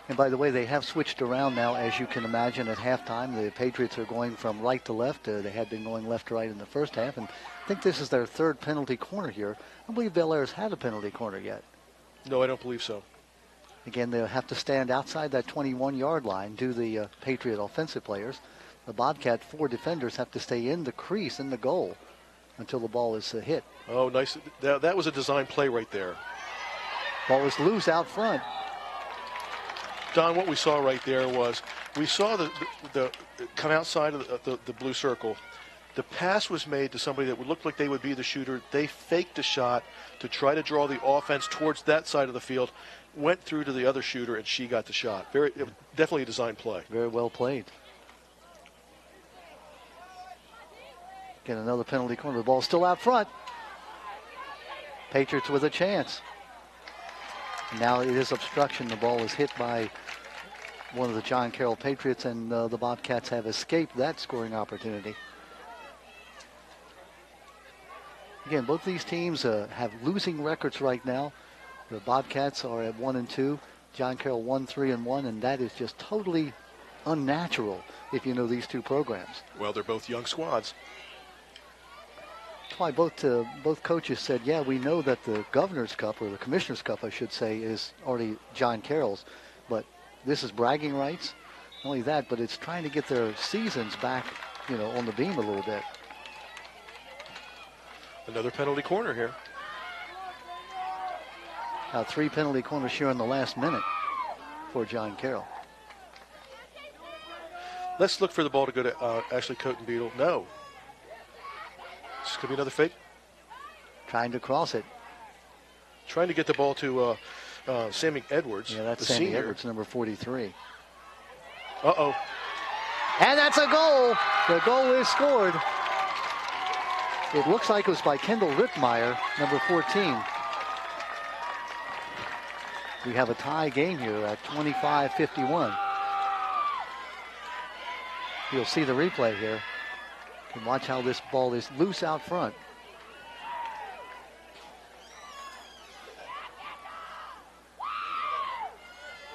And by the way, they have switched around now, as you can imagine, at halftime. The Patriots are going from right to left. They had been going left to right in the first half. And I think this is their third penalty corner here. I don't believe Bel Air's had a penalty corner yet. No, I don't believe so. Again, they'll have to stand outside that 21-yard line, do the Patriot offensive players. The Bobcat 4 defenders have to stay in the crease, in the goal, until the ball is hit. Oh, nice. That was a design play right there. Ball was loose out front. Don, what we saw right there was we saw the come outside of the blue circle. The pass was made to somebody that would look like they would be the shooter. They faked a shot to try to draw the offense towards that side of the field. Went through to the other shooter, and she got the shot. Definitely a design play. Very well played. Get another penalty corner. The ball's still out front. Patriots with a chance. And now it is obstruction. The ball is hit by one of the John Caroll Patriots, and the Bobcats have escaped that scoring opportunity. Again, both these teams have losing records right now. The Bobcats are at 1-2. John Caroll 1-3-1, and that is just totally unnatural if you know these two programs. Well, they're both young squads. That's why both coaches said, yeah, we know that the Governor's Cup, or the Commissioner's Cup, I should say, is already John Carroll's, but this is bragging rights. Not only that, but it's trying to get their seasons back, you know, on the beam a little bit. Another penalty corner here. 3 penalty corners here in the last minute for John Caroll. Let's look for the ball to go to Ashley Cotenbeadle. No. This could be another fake. Trying to cross it. Trying to get the ball to Sammy Edwards. Yeah, that's Sammy Edwards, number 43. Uh-oh. And that's a goal. The goal is scored. It looks like it was by Kendall Rittmeyer, number 14. We have a tie game here at 25-51. You'll see the replay here. You can watch how this ball is loose out front.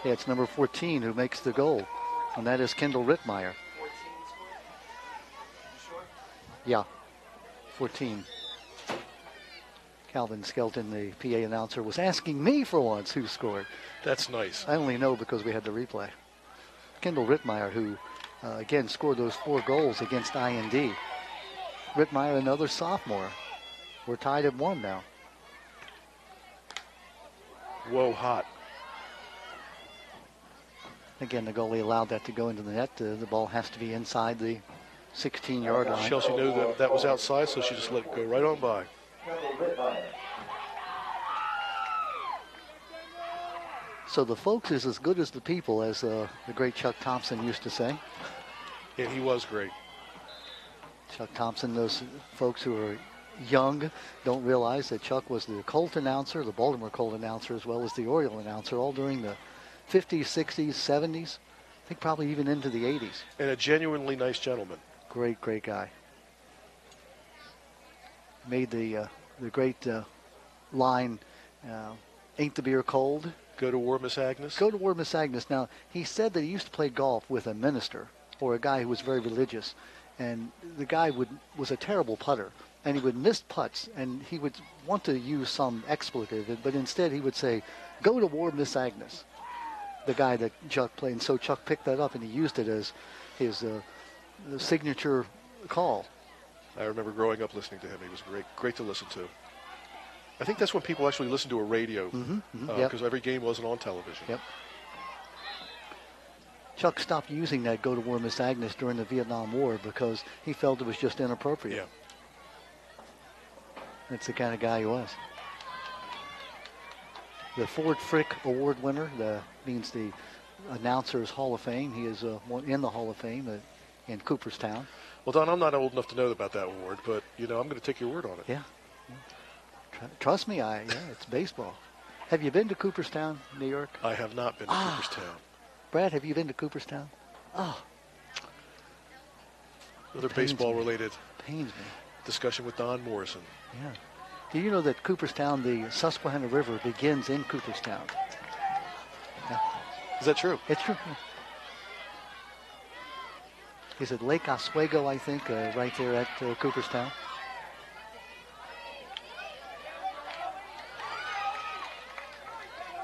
Yeah, it's number 14 who makes the goal, and that is Kendall Rittmeyer. Yeah, 14. Calvin Skelton, the PA announcer, was asking me for once who scored. That's nice. I only know because we had the replay. Kendall Rittmeyer, who, again, scored those 4 goals against IND. Rittmeyer, another sophomore. We're tied at 1 now. Whoa, hot. Again, the goalie allowed that to go into the net. The ball has to be inside the 16-yard line. Chelsea knew that was outside, so she just let it go right on by. So the folks is as good as the people, as the great Chuck Thompson used to say. And he was great. Chuck Thompson, those folks who are young don't realize that Chuck was the Colt announcer, the Baltimore Colt announcer, as well as the Oriole announcer, all during the 50s, 60s, 70s. I think probably even into the 80s. And a genuinely nice gentleman. Great, great guy. Made the great line, ain't the beer cold? Go to war, Miss Agnes. Go to war, Miss Agnes. Now, he said that he used to play golf with a minister or a guy who was very religious. And the guy was a terrible putter. And he would miss putts. And he would want to use some expletive, but instead he would say, go to war, Miss Agnes. The guy that Chuck played. And so Chuck picked that up and he used it as his signature call. I remember growing up listening to him. He was great to listen to. I think that's when people actually listened to a radio, because every game wasn't on television. Yep. Chuck stopped using that "Go to War, Miss Agnes" during the Vietnam War because he felt it was just inappropriate. Yeah. That's the kind of guy he was. The Ford Frick Award winner, means the Announcers Hall of Fame. He is in the Hall of Fame in Cooperstown. Well, Don, I'm not old enough to know about that award, but, I'm going to take your word on it. Yeah. Trust me, it's baseball. Have you been to Cooperstown, New York? I have not been to Cooperstown. Brad, have you been to Cooperstown? Oh. Another baseball-related pains me. Discussion with Don Morrison. Yeah. Do you know that Cooperstown, the Susquehanna River, begins in Cooperstown? Yeah. Is that true? It's true. Is it Lake Oswego, I think, right there at Cooperstown?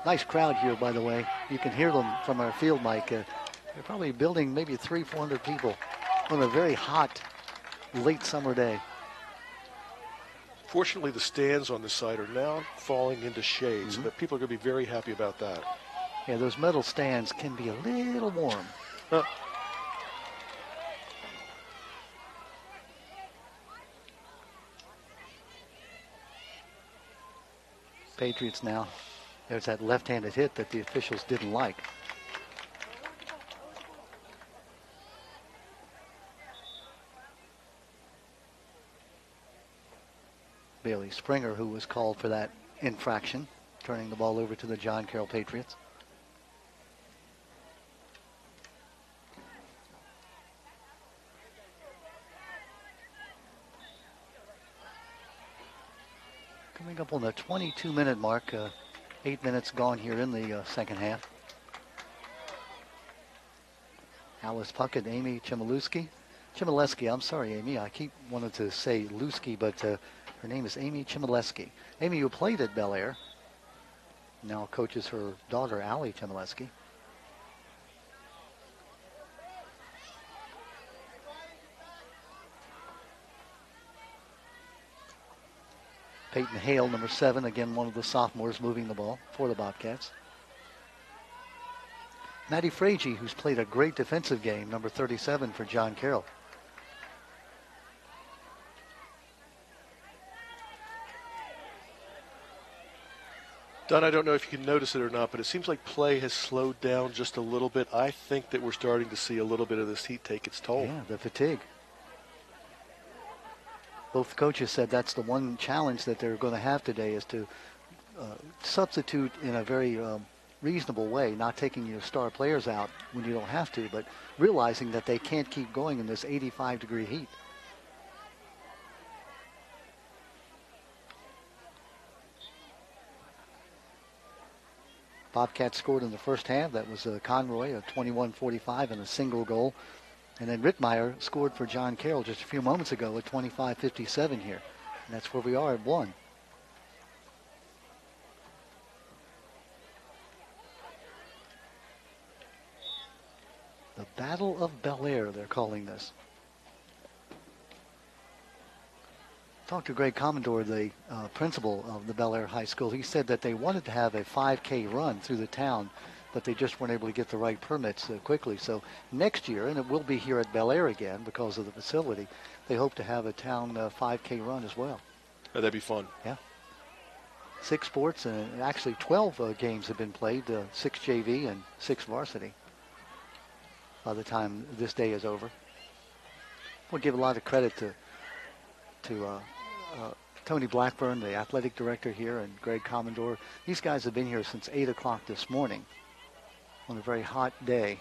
Nice crowd here, by the way. You can hear them from our field mic. They're probably building maybe 300-400 people on a very hot, late summer day. Fortunately, the stands on this side are now falling into shade, so that people are going to be very happy about that. Yeah, those metal stands can be a little warm. Patriots now. There's that left-handed hit that the officials didn't like. Bailey Springer, who was called for that infraction, turning the ball over to the John Caroll Patriots. Coming up on the 22-minute mark, 8 minutes gone here in the second half. Alice Puckett, Amy Chmielewski, I'm sorry, Amy. I keep wanting to say Lusky, but her name is Amy Chmielewski. Amy, who played at Bel Air, now coaches her daughter, Allie Chmielewski. Peyton Hale, number 7, again one of the sophomores moving the ball for the Bobcats. Maddie Frage, who's played a great defensive game, number 37 for John Caroll. Don, I don't know if you can notice it or not, but it seems like play has slowed down just a little bit. I think that we're starting to see a little bit of this heat take its toll. Yeah, the fatigue. Both coaches said that's the one challenge that they're going to have today is to substitute in a very reasonable way, not taking your star players out when you don't have to, but realizing that they can't keep going in this 85-degree heat. Bobcats scored in the first half. That was Conroy, a 21-45 and a single goal. And then Rittmeyer scored for John Caroll just a few moments ago at 25-57 here. And that's where we are at 1. The Battle of Bel Air, they're calling this. Talked to Greg Commodore, the principal of the Bel Air High School. He said that they wanted to have a 5K run through the town, but they just weren't able to get the right permits quickly. So next year, and it will be here at Bel Air again because of the facility, they hope to have a town 5K run as well. Oh, that'd be fun. Yeah. 6 sports, and actually 12 games have been played, 6 JV and 6 varsity by the time this day is over. We'll give a lot of credit to Tony Blackburn, the athletic director here, and Greg Commodore. These guys have been here since 8 o'clock this morning on a very hot day.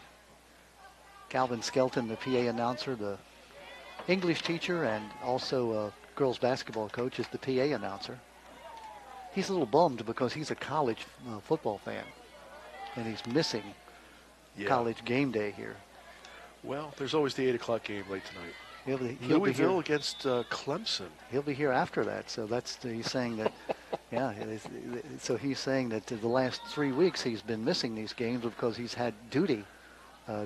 Calvin Skelton, the PA announcer, the English teacher, and also girls basketball coach, is the PA announcer. He's a little bummed because he's a college football fan, and he's missing college game day here. Well, there's always the 8 o'clock game late tonight. He'll Louisville against Clemson. He'll be here after that. So he's saying that, yeah. So he's saying that the last 3 weeks he's been missing these games because he's had duty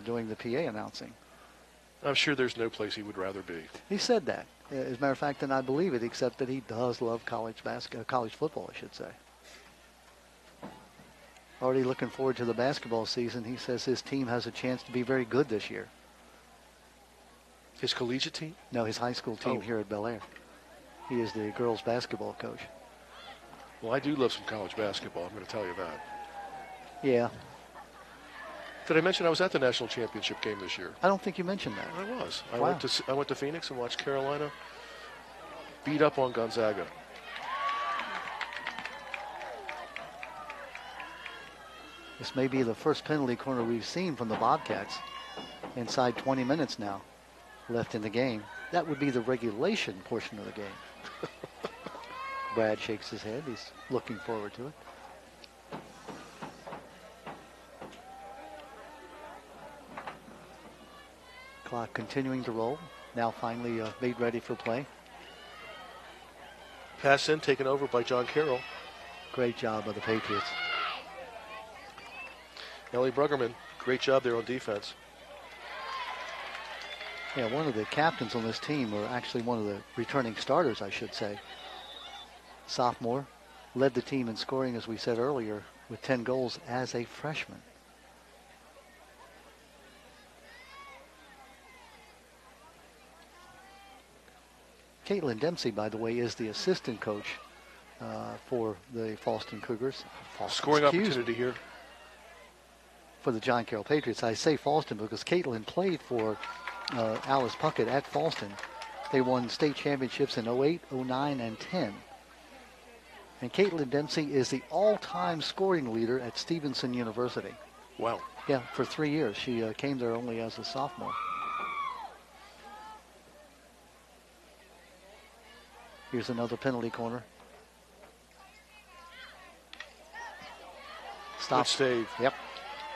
doing the PA announcing. I'm sure there's no place he would rather be. He said that. As a matter of fact, and I believe it, except that he does love college football, I should say. Already looking forward to the basketball season. He says his team has a chance to be very good this year. His collegiate team? No, his high school team here at Bel Air. He is the girls basketball coach. Well, I do love some college basketball, I'm going to tell you that. Yeah. Did I mention I was at the national championship game this year? I don't think you mentioned that. I was. Wow. I went to Phoenix and watched Carolina beat up on Gonzaga. This may be the first penalty corner we've seen from the Bobcats. Inside 20 minutes now left in the game. That would be the regulation portion of the game. Brad shakes his head. He's looking forward to it. Clock continuing to roll. Now finally made ready for play. Pass in, taken over by John Caroll. Great job of the Patriots. Ellie Bruggerman, great job there on defense. Yeah, one of the captains on this team, or actually one of the returning starters, I should say. Sophomore, led the team in scoring, as we said earlier, with 10 goals as a freshman. Caitlin Dempsey, by the way, is the assistant coach for the Falston Cougars. Scoring opportunity here. For the John Caroll Patriots. I say Falston because Caitlin played for Alice Puckett at Falston. They won state championships in 08, 09, and 10. And Caitlin Dempsey is the all-time scoring leader at Stevenson University. Wow. Yeah, for 3 years. She came there only as a sophomore. Here's another penalty corner. Stop. Good save. Yep.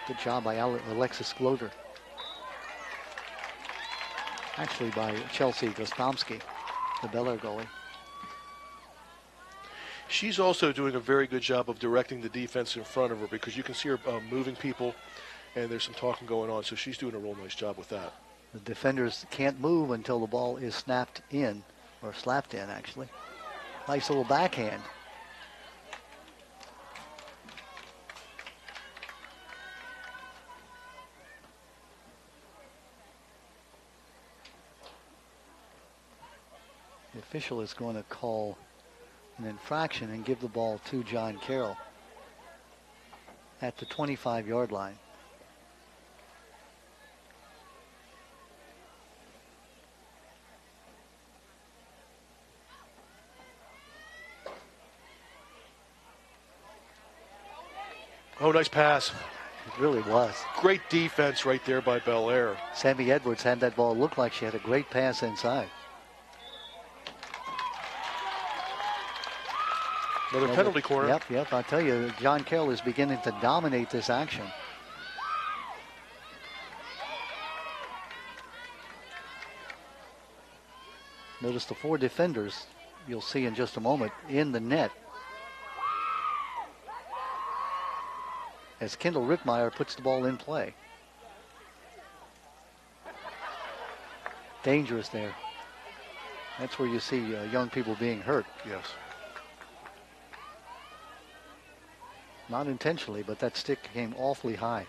Good job by Alexis Gloder. Actually by Chelsea Gostomski, the Bel Air goalie. She's also doing a very good job of directing the defense in front of her because you can see her moving people, and there's some talking going on, so she's doing a real nice job with that. The defenders can't move until the ball is snapped in, or slapped in, actually. Nice little backhand. The official is going to call an infraction and give the ball to John Caroll at the 25-yard line. Oh, nice pass. It really was. Great defense right there by Bel Air. Sammy Edwards had that ball. Looked like she had a great pass inside. Another penalty corner. Yep. I'll tell you, John Caroll is beginning to dominate this action. Notice the 4 defenders you'll see in just a moment in the net. As Kendall Rickmeyer puts the ball in play. Dangerous there. That's where you see young people being hurt. Yes. Not intentionally, but that stick came awfully high.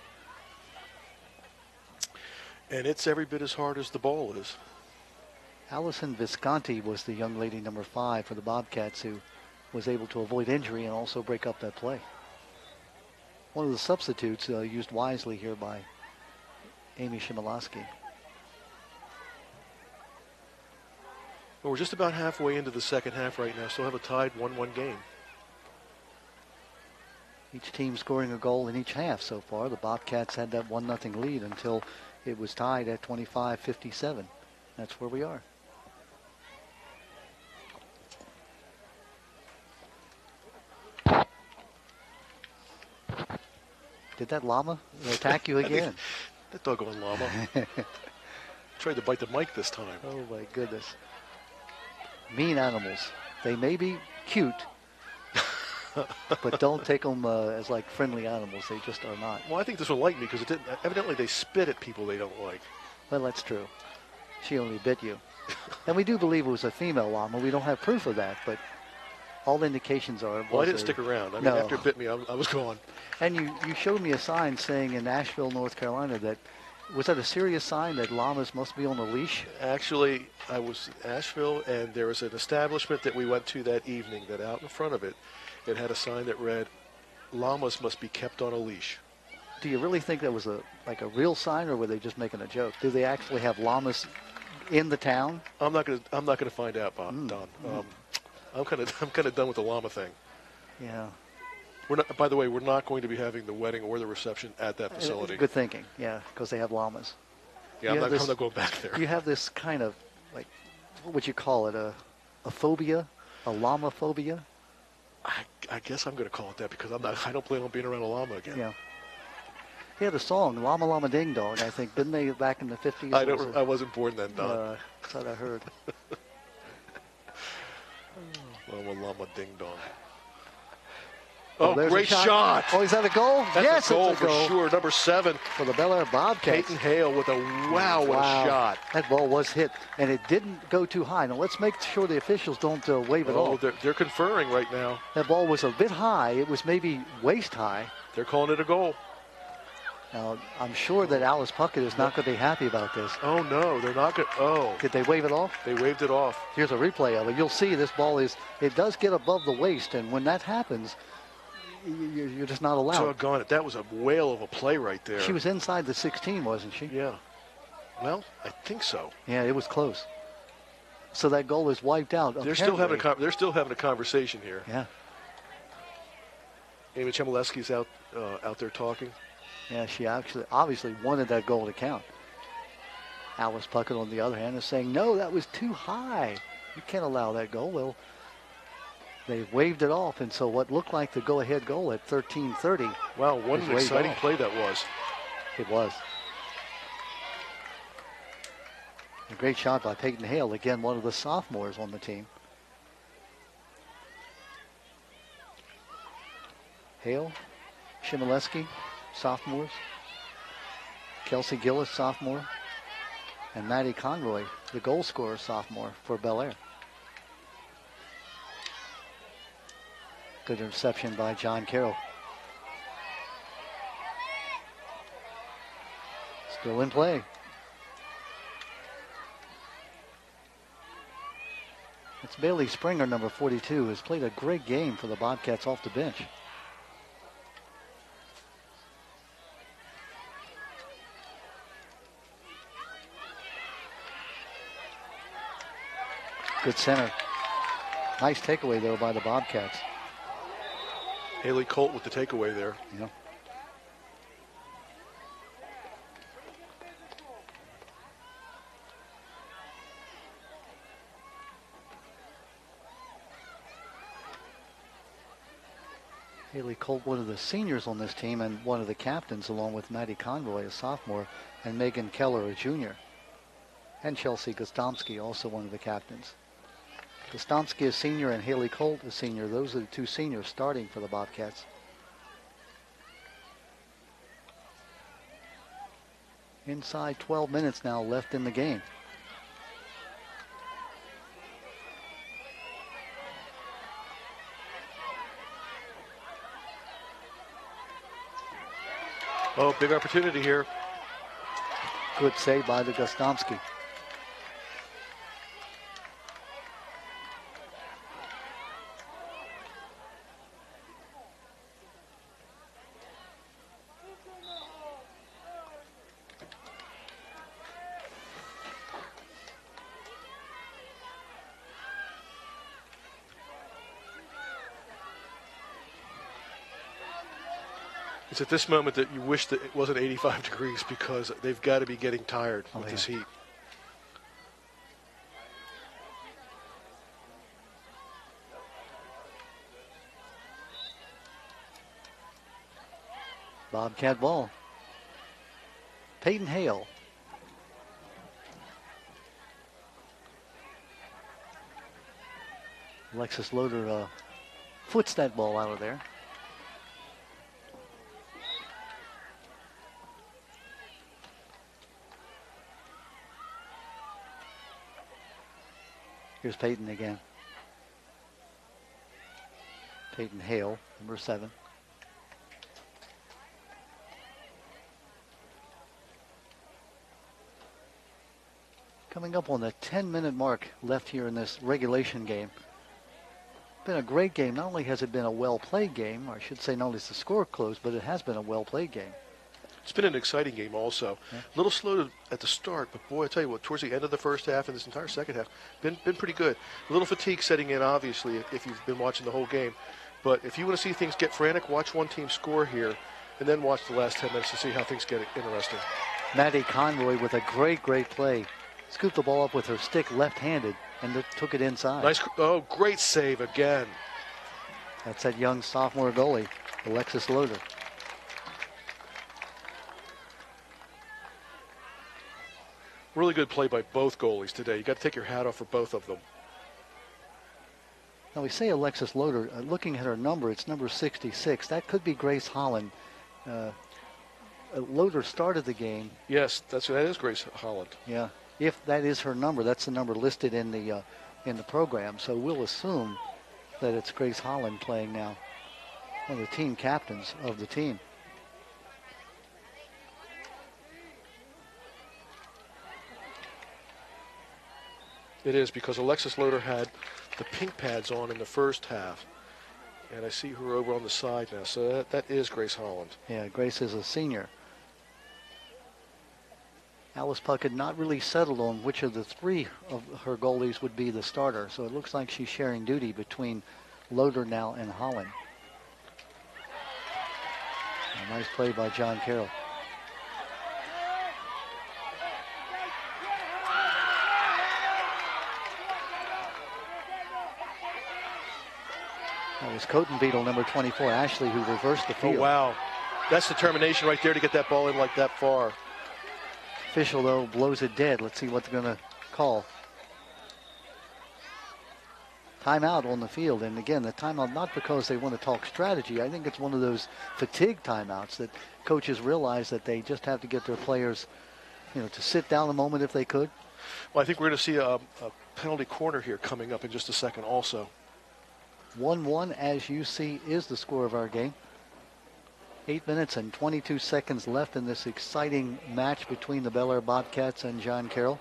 And it's every bit as hard as the ball is. Allison Visconti was the young lady number 5 for the Bobcats who was able to avoid injury and also break up that play. One of the substitutes used wisely here by Amy Shimilowski. Well, we're just about halfway into the second half right now. Still have a tied 1-1 game. Each team scoring a goal in each half so far. The Bobcats had that 1-0 lead until it was tied at 25-57. That's where we are. Did that llama attack you again? That doggone llama. Tried to bite the mic this time. Oh my goodness. Mean animals. They may be cute, but don't take them as like friendly animals. They just are not. Well, I think this one liked me because evidently they spit at people they don't like. Well, that's true. She only bit you. And we do believe it was a female llama. We don't have proof of that, but all indications are. Well, I didn't stick around. I mean, after it bit me, I was gone. And you showed me a sign saying in Asheville, North Carolina, that was that a serious sign that llamas must be on a leash? Actually, I was in Asheville, and there was an establishment that we went to that evening that out in front of it, it had a sign that read, "Llamas must be kept on a leash." Do you really think that was a real sign, or were they just making a joke? Do they actually have llamas in the town? I'm not gonna find out, Don. I'm kind of done with the llama thing. Yeah. By the way, we're not going to be having the wedding or the reception at that facility. Good thinking, yeah, because they have llamas. Yeah, I'm not going back there. You have this kind of, like, what would you call it, a phobia, a llama phobia? I guess I'm going to call it that because I don't plan on being around a llama again. Yeah. He had a song, Llama Llama Ding Dong, I think. Didn't they back in the 50s? I wasn't born then, Don. That's what I heard. Llama Llama Ding Dong. Oh, great shot. Oh, is that a goal? That's a goal for sure. Number 7. For the Bel Air Bobcats. Peyton Hale with a wow shot. That ball was hit, and it didn't go too high. Now, let's make sure the officials don't wave it off. They're conferring right now. That ball was a bit high. It was maybe waist high. They're calling it a goal. Now, I'm sure that Alice Puckett is not going to be happy about this. Oh, no, they're not going to. Oh. Did they wave it off? They waved it off. Here's a replay of it. You'll see this ball it does get above the waist, and when that happens, you're just not allowed. Doggone it. That was a whale of a play right there. She was inside the 16, wasn't she? Yeah. Well, I think so. Yeah, it was close. So that goal is wiped out. They're still having a conversation here. Yeah. Amy Chmielewski's out there talking. Yeah, she obviously wanted that goal to count. Alice Puckett, on the other hand, is saying, no, that was too high. You can't allow that goal. Well, they waved it off, and so what looked like the go-ahead goal at 13:30. Wow, what an exciting play that was. It was. A great shot by Peyton Hale, again, one of the sophomores on the team. Hale, Chmielewski, sophomores. Kelsey Gillis, sophomore. And Maddie Conroy, the goal scorer, sophomore for Bel Air. Good interception by John Caroll. Still in play. It's Bailey Springer, number 42, has played a great game for the Bobcats off the bench. Good center. Nice takeaway, though, by the Bobcats. Haley Colt with the takeaway there. Yeah. Haley Colt, one of the seniors on this team and one of the captains, along with Maddie Conroy, a sophomore, and Megan Keller, a junior. And Chelsea Gostomski, also one of the captains. Gostomski is senior and Haley Colt is senior. Those are the two seniors starting for the Bobcats. Inside 12 minutes now left in the game. Oh, big opportunity here. Good save by the Gostomski. It's at this moment that you wish that it wasn't 85 degrees because they've got to be getting tired with this heat. Bobcat ball. Peyton Hale. Alexis Loader foots that ball out of there. Here's Peyton again. Peyton Hale, number 7. Coming up on the 10-minute mark left here in this regulation game. Been a great game. Not only has it been a well-played game, or I should say not only is the score close, but it has been a well-played game. It's been an exciting game also. Yeah. A little slow at the start, but boy, I tell you what, towards the end of the first half and this entire second half, been pretty good. A little fatigue setting in, obviously, if you've been watching the whole game. But if you want to see things get frantic, watch one team score here, and then watch the last 10 minutes to see how things get interesting. Maddie Conroy with a great play. Scooped the ball up with her stick left-handed and took it inside. Nice, oh, great save again. That's that young sophomore goalie, Alexis Loader. Really good play by both goalies today. You got to take your hat off for both of them. Now we say Alexis Loader, looking at her number, it's number 66. That could be Grace Holland. Loader started the game. Yes, that is Grace Holland. Yeah, if that is her number, that's the number listed in the program. So we'll assume that it's Grace Holland playing now, one of the team captains of the team. It is, because Alexis Loader had the pink pads on in the first half. And I see her over on the side now. So that is Grace Holland. Yeah, Grace is a senior. Alice Puckett not really settled on which of the 3 of her goalies would be the starter. So it looks like she's sharing duty between Loader now and Holland. A nice play by John Caroll. That was Coton Beetle, number 24, Ashley, who reversed the field. Oh, wow. That's determination right there to get that ball in like that far. Official, though, blows it dead. Let's see what they're going to call. Timeout on the field. And again, the timeout not because they want to talk strategy. I think it's one of those fatigue timeouts that coaches realize that they just have to get their players, to sit down a moment if they could. Well, I think we're going to see a penalty corner here coming up in just a second also. 1-1, as you see, is the score of our game. 8 minutes and 22 seconds left in this exciting match between the Bel Air Bobcats and John Caroll.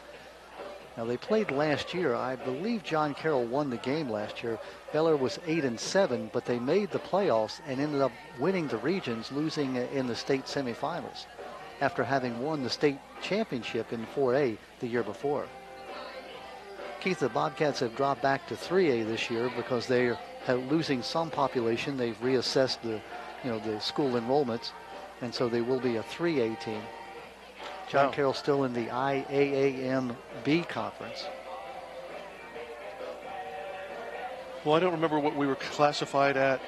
Now, they played last year. I believe John Caroll won the game last year. Bel Air was 8-7, but they made the playoffs and ended up winning the regions, losing in the state semifinals after having won the state championship in 4A the year before. Keith, the Bobcats have dropped back to 3A this year because they're losing some population. They've reassessed the school enrollments, and so they will be a 3A team. John Caroll still in the IAAM B conference. Well, I don't remember what we were classified at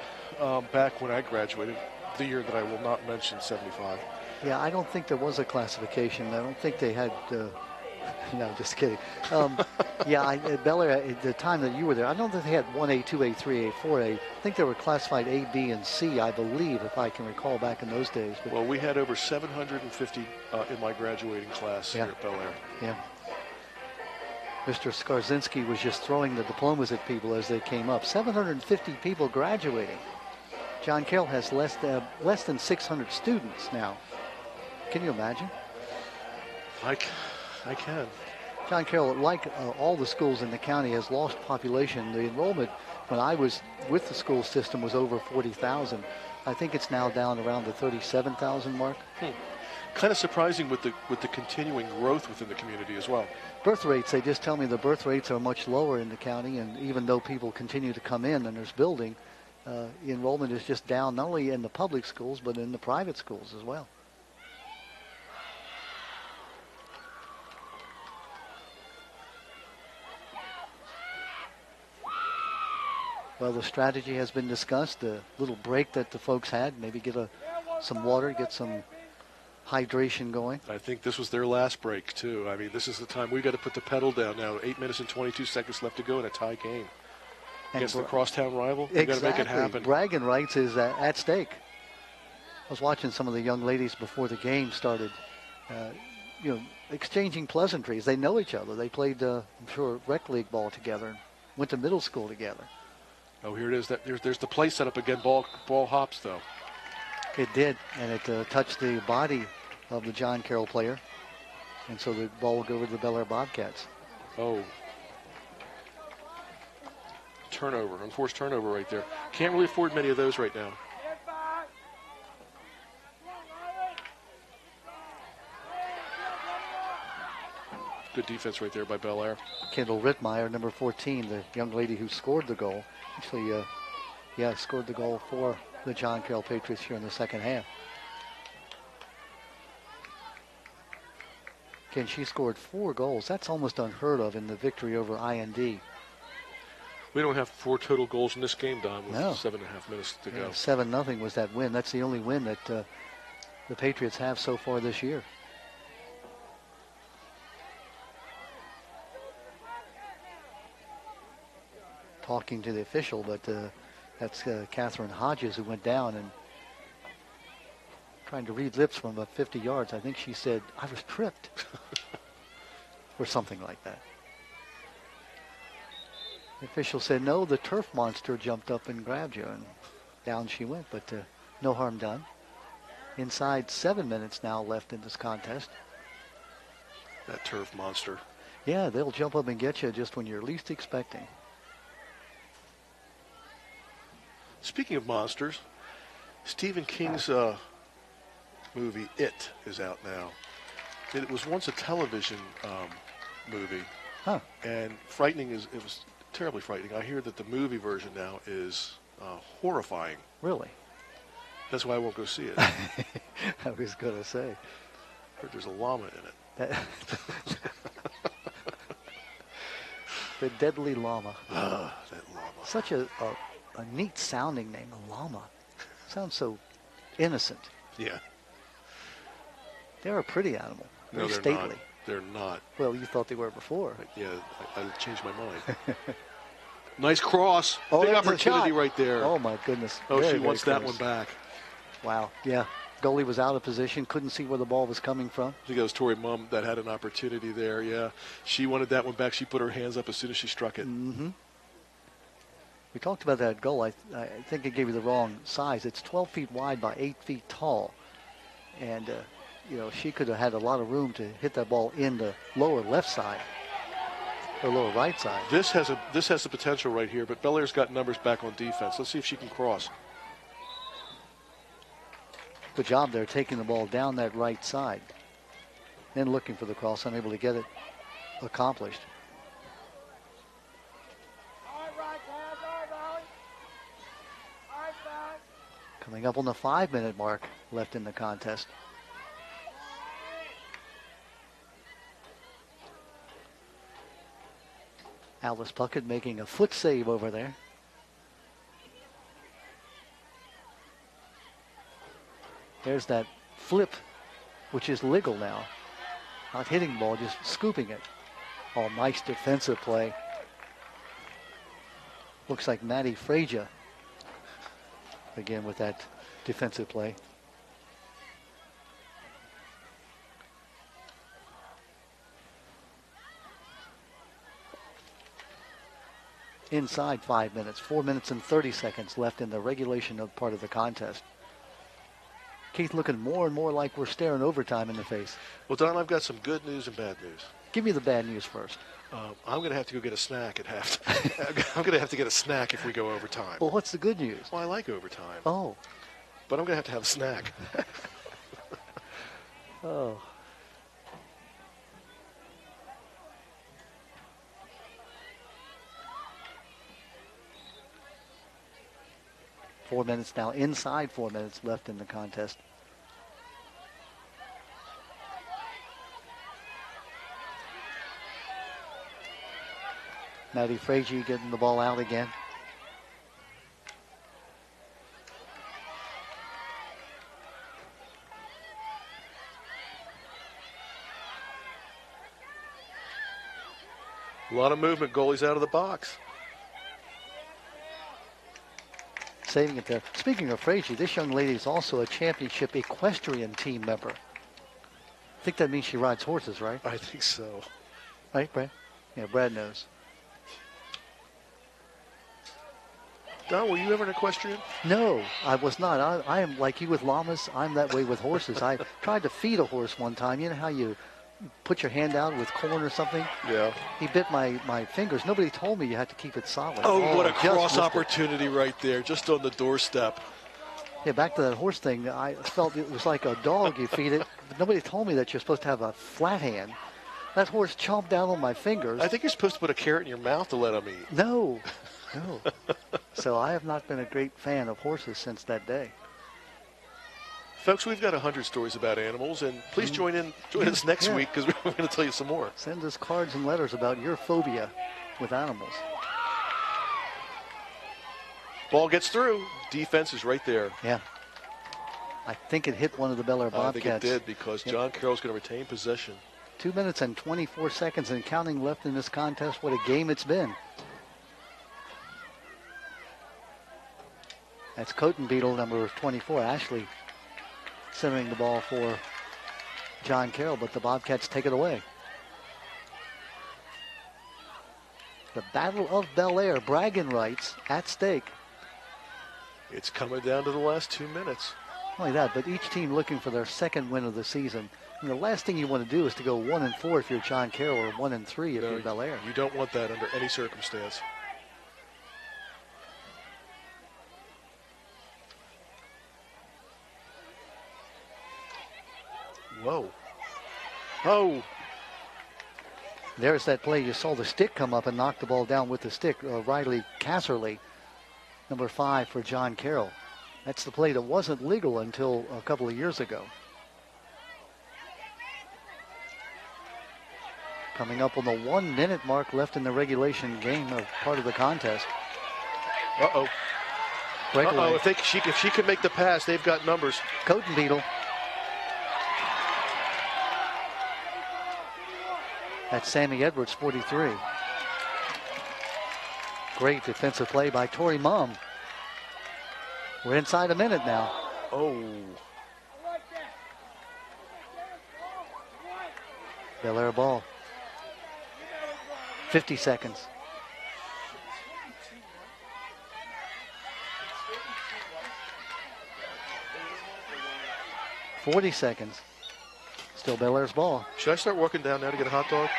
back when I graduated, the year that I will not mention, 75. Yeah, I don't think there was a classification. I don't think they had... No, just kidding. At Bel Air, at the time that you were there, I don't think they had 1A, 2A, 3A, 4A. I think they were classified A, B, and C, I believe, if I can recall back in those days. But well, we had over 750 in my graduating class here at Bel Air. Yeah. Mr. Skarzinski was just throwing the diplomas at people as they came up. 750 people graduating. John Caroll has less than 600 students now. Can you imagine? I can. John Caroll, like all the schools in the county, has lost population. The enrollment when I was with the school system was over 40,000. I think it's now down around the 37,000 mark. Kind of surprising with the continuing growth within the community as well. Birth rates, they just tell me the birth rates are much lower in the county, and even though people continue to come in and there's building, enrollment is just down not only in the public schools but in the private schools as well. Well, the strategy has been discussed, the little break that the folks had, maybe get some water, get some hydration going. I think this was their last break, too. I mean, this is the time we've got to put the pedal down now. 8 minutes and 22 seconds left to go in a tie game against the crosstown rival. We've got to make it happen. Bragging rights is at stake. I was watching some of the young ladies before the game started, exchanging pleasantries. They know each other. They played, I'm sure, rec league ball together, went to middle school together. Oh, here it is. There's the play set up again. Ball hops, though. It did, and it touched the body of the John Caroll player. And so the ball will go over to the Bel Air Bobcats. Oh. Turnover, unforced turnover right there. Can't really afford many of those right now. Good defense right there by Bel Air. Kendall Rittmeyer, number 14, the young lady who scored the goal. Actually, scored the goal for the John Caroll Patriots here in the second half. Again, she scored 4 goals. That's almost unheard of in the victory over IND. We don't have 4 total goals in this game, Don, with No. 7.5 minutes to go. 7-0 was that win. That's the only win that the Patriots have so far this year. Talking to the official, but that's Catherine Hodges who went down and trying to read lips from about 50 yards. I think she said, "I was tripped," or something like that. The official said, "No, the turf monster jumped up and grabbed you," and down she went, but no harm done. Inside 7 minutes now left in this contest. That turf monster. Yeah, they'll jump up and get you just when you're least expecting. Speaking of monsters, Stephen King's movie It is out now. It was once a television movie, and it was terribly frightening. I hear that the movie version now is horrifying. Really? That's why I won't go see it. I was going to say. Heard there's a llama in it. The Deadly Llama. That llama. Such a neat sounding name, a llama. Sounds so innocent. Yeah. They're a pretty animal. No, Very they're stately. not. They're not. Well, you thought they were before. Yeah, I changed my mind. Nice cross. Oh, Big there's a opportunity shot. right there. Oh, my goodness. Oh, Very, she very wants that close. one back. Wow. Yeah. Goalie was out of position. Couldn't see where the ball was coming from. I think that was Tori Mum that had an opportunity there. Yeah. She wanted that one back. She put her hands up as soon as she struck it. Mm-hmm. We talked about that goal. I think it gave you the wrong size. It's 12 feet wide by 8 feet tall. And, she could have had a lot of room to hit that ball in the lower left side or lower right side. This has the potential right here, but Bel Air's got numbers back on defense. Let's see if she can cross. Good job there taking the ball down that right side. Then looking for the cross, unable to get it accomplished. Coming up on the 5-minute mark left in the contest. Alice Puckett making a foot save over there. There's that flip, which is legal now. Not hitting the ball, just scooping it. Oh, nice defensive play. Looks like Maddie Frazier again with that defensive play. Inside 5 minutes, 4 minutes and 30 seconds left in the regulation of part of the contest. Keith, looking more and more like we're staring overtime in the face. Well, Don, I've got some good news and bad news. Give me the bad news first. I'm going to have to go get a snack at halftime. I'm going to have to get a snack if we go overtime. Well, what's the good news? Well, I like overtime. Oh. But I'm going to have a snack. Oh. Four minutes now, inside 4 minutes left in the contest. Maddie Frazier getting the ball out again. A lot of movement. Goalie's out of the box. Saving it there. Speaking of Frazier, this young lady is also a championship equestrian team member. I think that means she rides horses, right? I think so. Right, Brad? Yeah, Brad knows. Don, were you ever an equestrian? No, I was not. I am like you with llamas. I'm that way with horses. I tried to feed a horse one time. You know how you put your hand out with corn or something? Yeah. He bit my fingers. Nobody told me you had to keep it solid. Oh, what a just cross missed it. opportunity right there, just on the doorstep. Yeah, back to that horse thing. I felt it was like a dog you feed it. But nobody told me that you're supposed to have a flat hand. That horse chomped down on my fingers. I think you're supposed to put a carrot in your mouth to let him eat. No. So I have not been a great fan of horses since that day. Folks, we've got 100 stories about animals, and please join us next week because we're going to tell you some more. Send us cards and letters about your phobia with animals. Ball gets through. Defense is right there. Yeah. I think it hit one of the Bel Air Bobcats. I think it did because John Carroll's going to retain possession. 2 minutes and 24 seconds and counting left in this contest. What a game it's been. That's Coton Beetle, number 24, Ashley, centering the ball for John Carroll, but the Bobcats take it away. The Battle of Bel Air, bragging rights at stake. It's coming down to the last 2 minutes. Not only that, but each team looking for their second win of the season. And the last thing you want to do is to go 1-4 if you're John Carroll or 1-3 if you're Bel Air. You don't want that under any circumstance. Whoa. Oh. There's that play. You saw the stick come up and knock the ball down with the stick. Riley Casserly, number 5 for John Carroll. That's the play that wasn't legal until a couple of years ago. Coming up on the 1 minute mark left in the regulation game of part of the contest. Uh-oh. Breakaway. If she can make the pass, they've got numbers. Coton Beetle. That's Sammy Edwards, 43. Great defensive play by Tori Mum. We're inside a minute now. Oh. Bel Air ball. 50 seconds. $40 seconds. Still Bel Air's ball. Should I start walking down now to get a hot dog?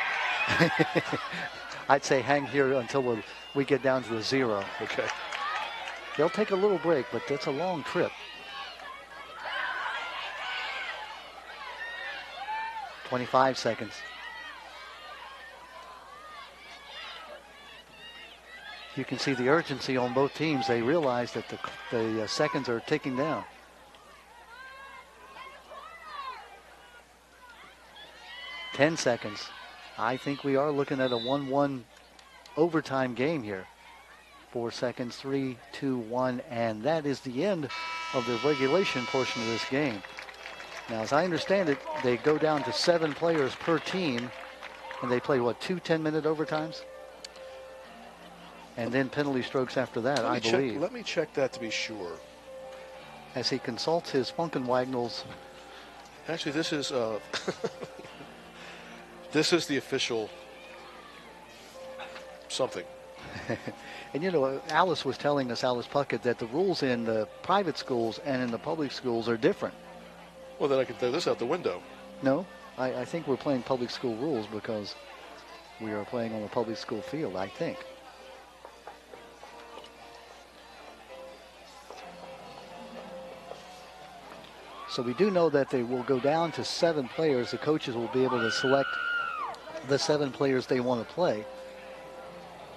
I'd say hang here until we get down to the 0. Okay. They'll take a little break, but that's a long trip. 25 seconds. You can see the urgency on both teams. They realize that the seconds are ticking down. Ten seconds. I think we are looking at a 1-1 overtime game here. 4 seconds, 3, 2, 1, and that is the end of the regulation portion of this game. Now, as I understand it, they go down to 7 players per team, and they play, what, 2 10-minute overtimes? And then penalty strokes after that, I believe. Let me check that to be sure. As he consults his Funkenwagnalls. Actually, this is this is the official something. And you know, Alice was telling us, Alice Puckett, that the rules in the private schools and in the public schools are different. Well, then I can throw this out the window. No, I think we're playing public school rules because we are playing on a public school field, I think. So we do know that they will go down to 7 players. The coaches will be able to select the 7 players they want to play.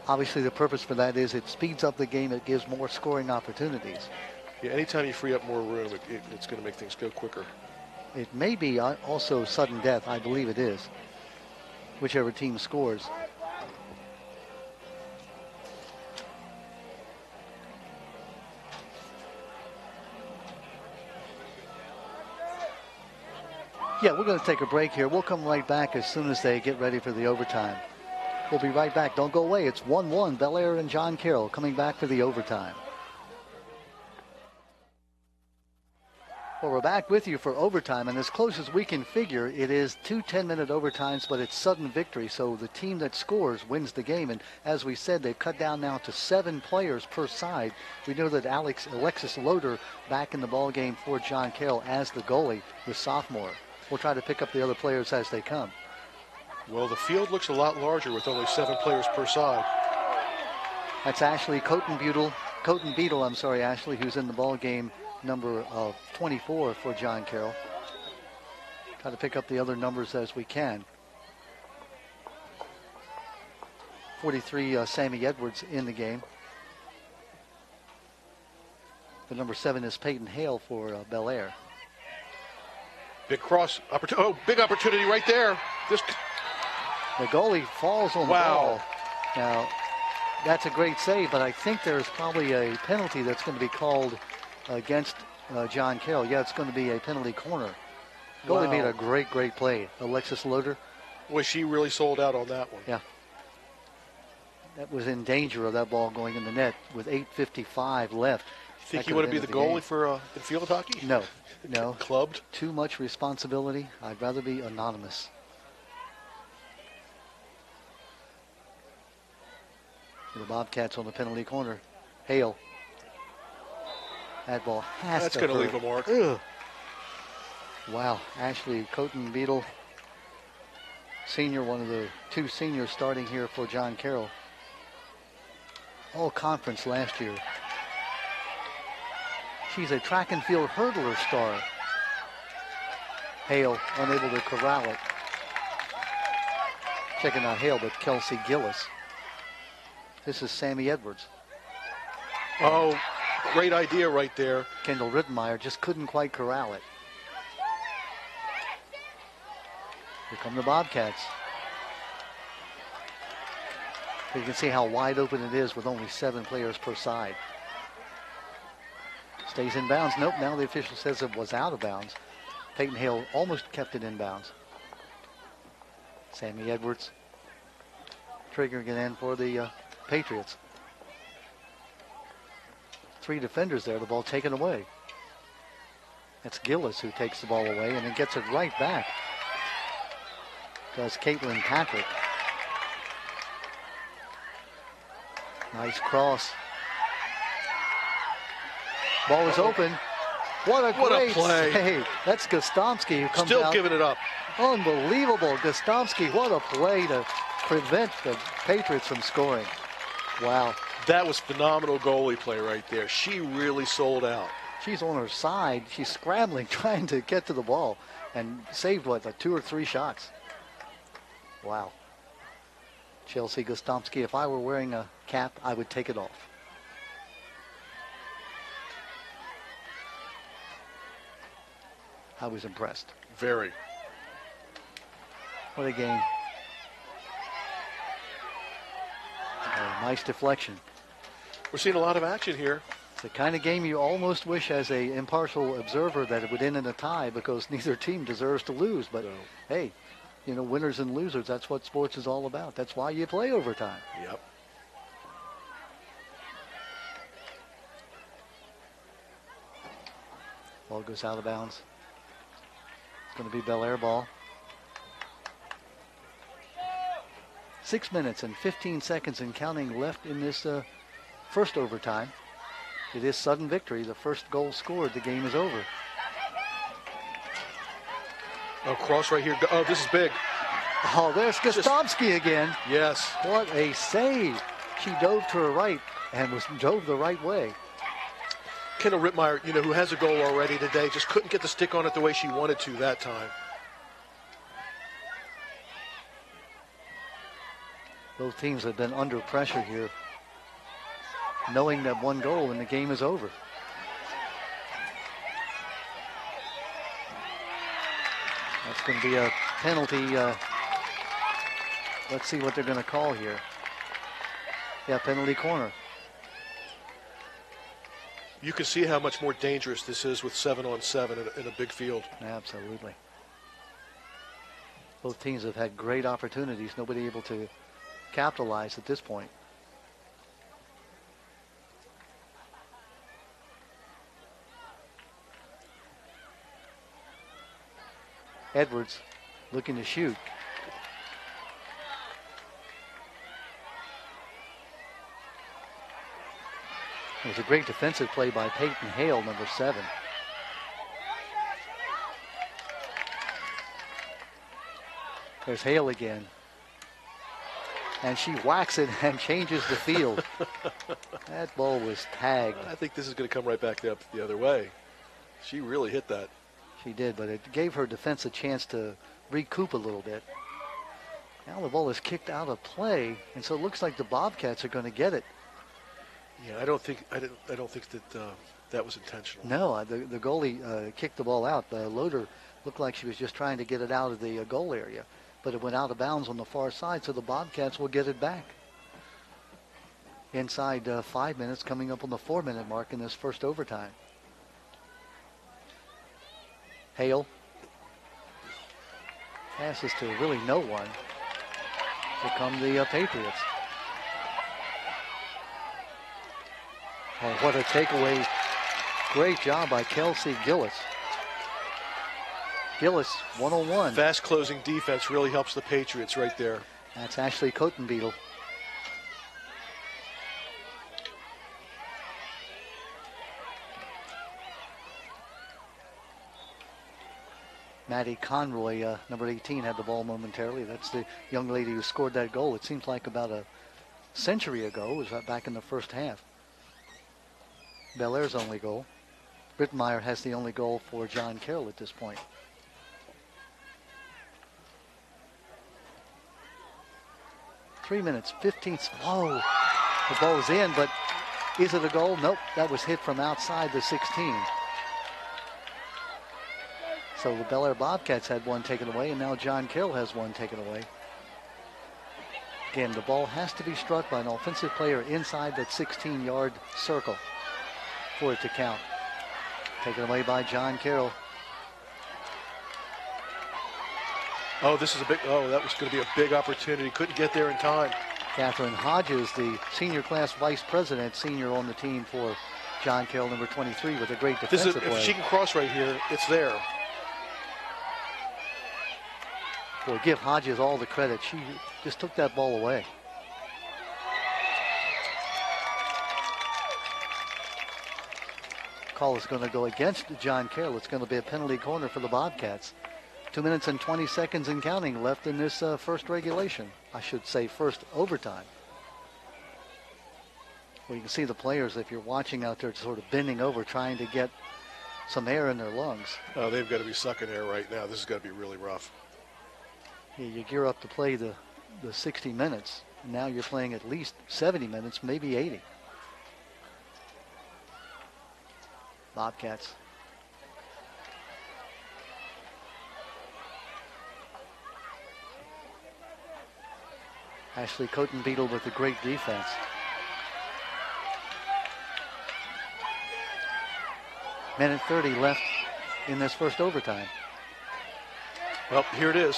Obviously, the purpose for that is it speeds up the game. It gives more scoring opportunities. Yeah, anytime you free up more room, it's going to make things go quicker. It may be also sudden death. I believe it is, whichever team scores. Yeah, we're going to take a break here. We'll come right back as soon as they get ready for the overtime. We'll be right back. Don't go away. It's 1-1, Bel Air and John Carroll coming back for the overtime. Well, we're back with you for overtime, and as close as we can figure, it is 2 10-minute overtimes, but it's sudden victory, so the team that scores wins the game. And as we said, they've cut down now to 7 players per side. We know that Alexis Loader back in the ball game for John Caroll as the goalie, the sophomore. We'll try to pick up the other players as they come. Well, the field looks a lot larger with only 7 players per side. That's Ashley Cotenbeadle, Ashley, who's in the ball game, number 24 for John Caroll. Try to pick up the other numbers as we can. 43, Sammy Edwards in the game. The number 7 is Peyton Hale for Bel Air. Big cross opportunity. Oh, big opportunity right there. The goalie falls on the ball. Now, that's a great save, but I think there's probably a penalty that's going to be called against John Caroll. Yeah, it's going to be a penalty corner. Goalie made a great play. Alexis Loader. Boy, she really sold out on that one. Yeah. That was in danger of that ball going in the net with 8:55 left. Think you want to be the goalie for in field hockey? No. Clubbed? Too much responsibility. I'd rather be anonymous. The Bobcats on the penalty corner. Hale. That ball has That's to going to hurt. leave a mark. Ugh. Wow. Ashley Cotenbeadle, senior, one of the 2 seniors starting here for John Caroll. All conference last year. She's a track and field hurdler star. Hale unable to corral it. Checking out Hale, but Kelsey Gillis. This is Sammy Edwards. Oh, great idea right there. Kendall Rittenmeyer just couldn't quite corral it. Here come the Bobcats. You can see how wide open it is with only 7 players per side. Stays in bounds. Nope, now the official says it was out of bounds. Peyton Hale almost kept it in bounds. Sammy Edwards triggering it in for the Patriots. 3 defenders there, the ball taken away. That's Gillis who takes the ball away and then gets it right back. Does Caitlin Patrick. Nice cross. Ball is open. What a great play. save. That's Gostomski who comes Still out. giving it up. Unbelievable. Gostomski, what a play to prevent the Patriots from scoring. Wow. That was phenomenal goalie play right there. She really sold out. She's on her side. She's scrambling, trying to get to the ball, and saved, like 2 or 3 shots. Wow. Chelsea Gostomski, if I were wearing a cap, I would take it off. I was impressed. Very. What a game. Oh, nice deflection. We're seeing a lot of action here. It's the kind of game you almost wish as a impartial observer that it would end in a tie because neither team deserves to lose. But hey, winners and losers, that's what sports is all about. That's why you play overtime. Yep. Ball goes out of bounds. It's going to be Bel Air ball. 6 minutes and 15 seconds and counting left in this first overtime. It is sudden victory. The first goal scored, the game is over. Oh, cross right here. Oh, this is big. Oh, there's Gostomski again. Yes. What a save. She dove to her right and dove the right way. Kendall Rittenmeyer, who has a goal already today, just couldn't get the stick on it the way she wanted to that time. Both teams have been under pressure here, knowing that one goal and the game is over. That's going to be a penalty. Let's see what they're going to call here. Yeah, penalty corner. You can see how much more dangerous this is with 7-on-7 in a big field. Absolutely. Both teams have had great opportunities. Nobody able to capitalize at this point. Edwards looking to shoot. It was a great defensive play by Peyton Hale, number 7. There's Hale again. And she whacks it and changes the field. That ball was tagged. I think this is going to come right back up the other way. She really hit that. She did, but it gave her defense a chance to recoup a little bit. Now the ball is kicked out of play, and so it looks like the Bobcats are going to get it. Yeah, I don't think that that was intentional. No, the goalie kicked the ball out. The Loader looked like she was just trying to get it out of the goal area, but it went out of bounds on the far side, so the Bobcats will get it back. Inside 5 minutes, coming up on the 4-minute mark in this first overtime. Hale passes to really no one. Here come the Patriots. Oh, what a takeaway. Great job by Kelsey Gillis. Gillis, 1-on-1. Fast closing defense really helps the Patriots right there. That's Ashley Cotenbeetle. Maddie Conroy, number 18, had the ball momentarily. That's the young lady who scored that goal. It seems like about a century ago. It was back in the first half. Bel Air's only goal. Rittenmeyer has the only goal for John Caroll at this point. Three minutes, 15. Whoa, the ball's in, but is it a goal? Nope, that was hit from outside the 16. So the Bel Air Bobcats had one taken away, and now John Caroll has one taken away. Again, the ball has to be struck by an offensive player inside that 16-yard circle for it to count. Taken away by John Caroll. Oh, that was going to be a big opportunity. Couldn't get there in time. Catherine Hodges, the senior class vice president, senior on the team for John Caroll, number 23, with a great defensive play. If she can cross right here, it's there. We'll give Hodges all the credit. She just took that ball away. Call is going to go against John Caroll. It's going to be a penalty corner for the Bobcats. 2 minutes and 20 seconds and counting left in this first regulation. I should say first overtime. Well, you can see the players, if you're watching out there, sort of bending over, trying to get some air in their lungs. Oh, they've got to be sucking air right now. This is going to be really rough. You gear up to play the 60 minutes. And now you're playing at least 70 minutes, maybe 80. Bobcats. Ashley Cotenbeetle with a great defense. Minute 30 left in this first overtime. Well, here it is.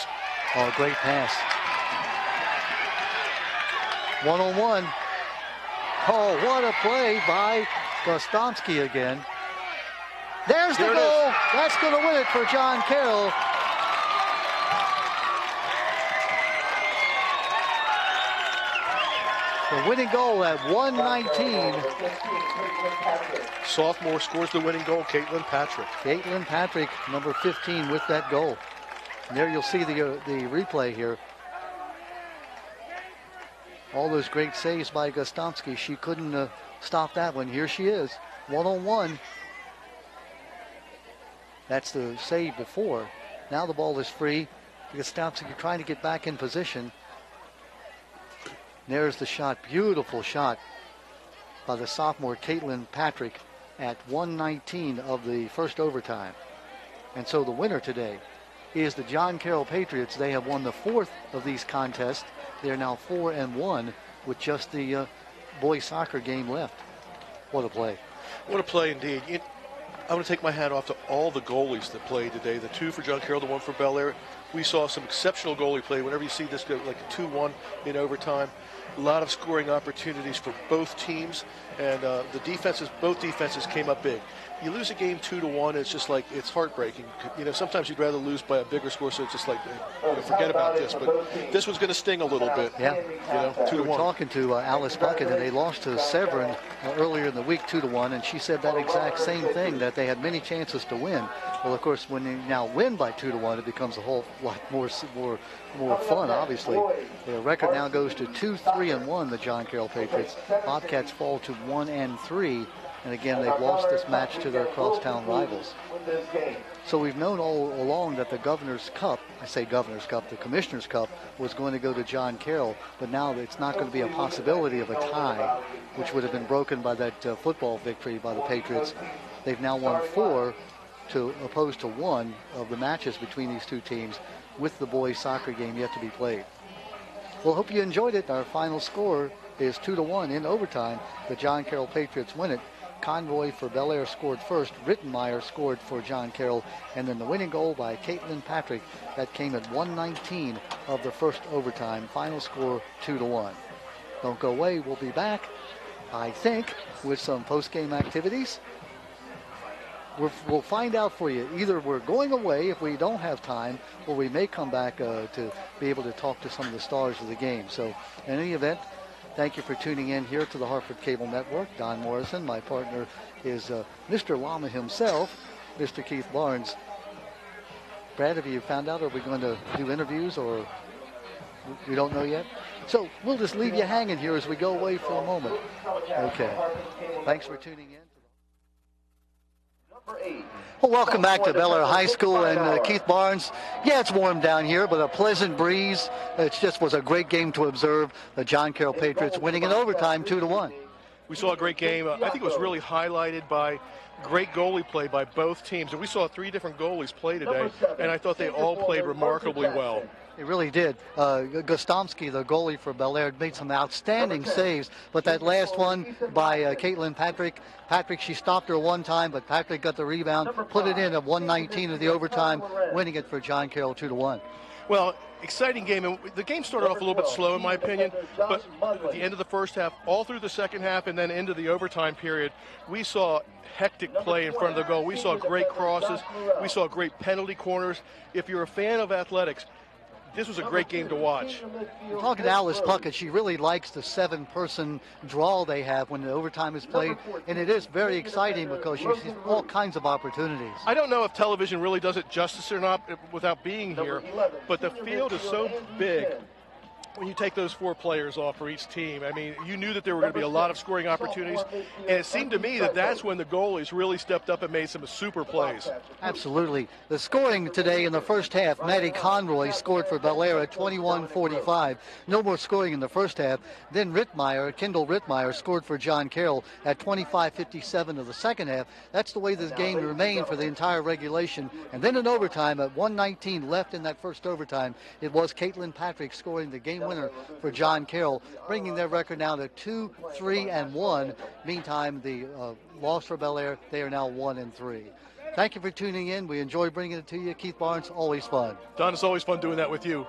Oh, great pass. 1-on-1. Oh, what a play by Gostomski again. There's the goal. That's going to win it for John Caroll. The winning goal at 1:19. Sophomore scores the winning goal, Caitlin Patrick. Caitlin Patrick, number 15, with that goal. And there you'll see the replay here. All those great saves by Gostomski. She couldn't stop that one. Here she is, 1-on-1. That's the save before. Now the ball is free. Gostomski trying to get back in position. There's the shot. Beautiful shot by the sophomore Caitlin Patrick at 1:19 of the first overtime. And so the winner today is the John Caroll Patriots. They have won the fourth of these contests. They're now 4-1 with just the boys soccer game left. What a play. What a play indeed. I want to take my hat off to all the goalies that played today. The two for John Caroll, the one for Bel Air. We saw some exceptional goalie play. Whenever you see this go like a 2-1 in overtime, a lot of scoring opportunities for both teams. And both defenses came up big. you lose a game 2-1, it's just like, it's heartbreaking. You know, sometimes you'd rather lose by a bigger score, so it's just like, you know, forget about this. But this was going to sting a little bit. Yeah. You know, 2-1. We were talking to Alice Puckett, and they lost to Severn earlier in the week 2-1, and she said that exact same thing, that they had many chances to win. Well, of course, when you now win by 2-1, it becomes a whole lot more fun, obviously. The record now goes to 2-3-1, the John Carroll Patriots. Bobcats fall to 1-3. And again, they've lost this match to their crosstown rivals. So we've known all along that the Governor's Cup, I say Governor's Cup, the Commissioner's Cup, was going to go to John Carroll, but now it's not going to be a possibility of a tie, which would have been broken by that football victory by the Patriots. They've now won 4 to opposed to 1 of the matches between these two teams, with the boys' soccer game yet to be played. Well, hope you enjoyed it. Our final score is 2-1 in overtime. The John Carroll Patriots win it. Conroy for Bel Air scored first. Rittenmeyer scored for John Carroll. And then the winning goal by Caitlin Patrick. That came at 1:19 of the first overtime. Final score 2-1. Don't go away. We'll be back, I think, with some post-game activities. We'll find out for you. Either we're going away if we don't have time, or we may come back to be able to talk to some of the stars of the game. So in any event, thank you for tuning in here to the Hartford Cable Network. Don Morrison, my partner, is Mr. Llama himself, Mr. Keith Barnes. Brad, have you found out, are we going to do interviews, or we don't know yet? So we'll just leave you hanging here as we go away for a moment. Okay. Thanks for tuning in. Well, welcome back to Bel Air High School, and Keith Barnes. Yeah, it's warm down here, but a pleasant breeze. It just was a great game to observe. The John Carroll Patriots winning in overtime 2-1. We saw a great game. I think it was really highlighted by great goalie play by both teams. And we saw 3 different goalies play today, and I thought they all played remarkably well. It really did. Gostomski, the goalie for Bel Air, made some outstanding saves. But that last one by Caitlin Patrick, she stopped her one time, but Patrick got the rebound, put it in at 1:19 of the overtime, winning it for John Carroll 2-1. Well, exciting game. And the game started off a little bit slow, in my opinion, but at the end of the first half, all through the second half, and then into the overtime period, we saw hectic play in front of the goal. We saw great crosses. We saw great penalty corners. If you're a fan of athletics, this was a great game to watch. We're talking to Alice Puckett. She really likes the 7-person draw they have when the overtime is played, and it is very exciting because she sees all kinds of opportunities. I don't know if television really does it justice or not without being here, but the field is so big when you take those 4 players off for each team. I mean, you knew that there were going to be a lot of scoring opportunities, and it seemed to me that that's when the goalies really stepped up and made some super plays. Absolutely. The scoring today in the first half, Maddie Conroy scored for Bel Air at 21:45. No more scoring in the first half. Then Kendall Ritmeyer scored for John Carroll at 25:57 of the second half. That's the way this game remained for the entire regulation. And then in overtime, at 1:19 left in that first overtime, it was Caitlin Patrick scoring the game winner for John Carroll, bringing their record now to 2-3-1. Meantime, the loss for Bel Air, they are now 1-3. Thank you for tuning in. We enjoy bringing it to you. Keith Barnes, always fun. Don, it's always fun doing that with you.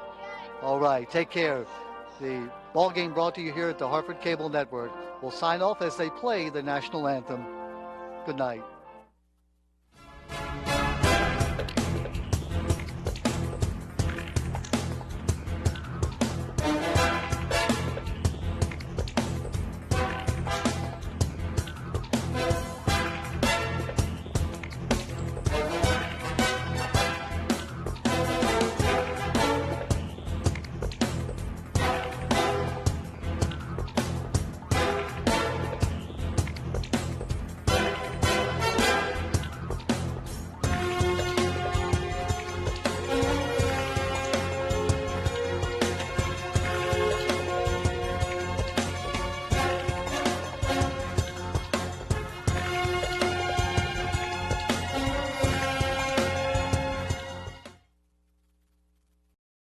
All right, take care. The ball game brought to you here at the Hartford Cable Network. We'll sign off as they play the national anthem. Good night.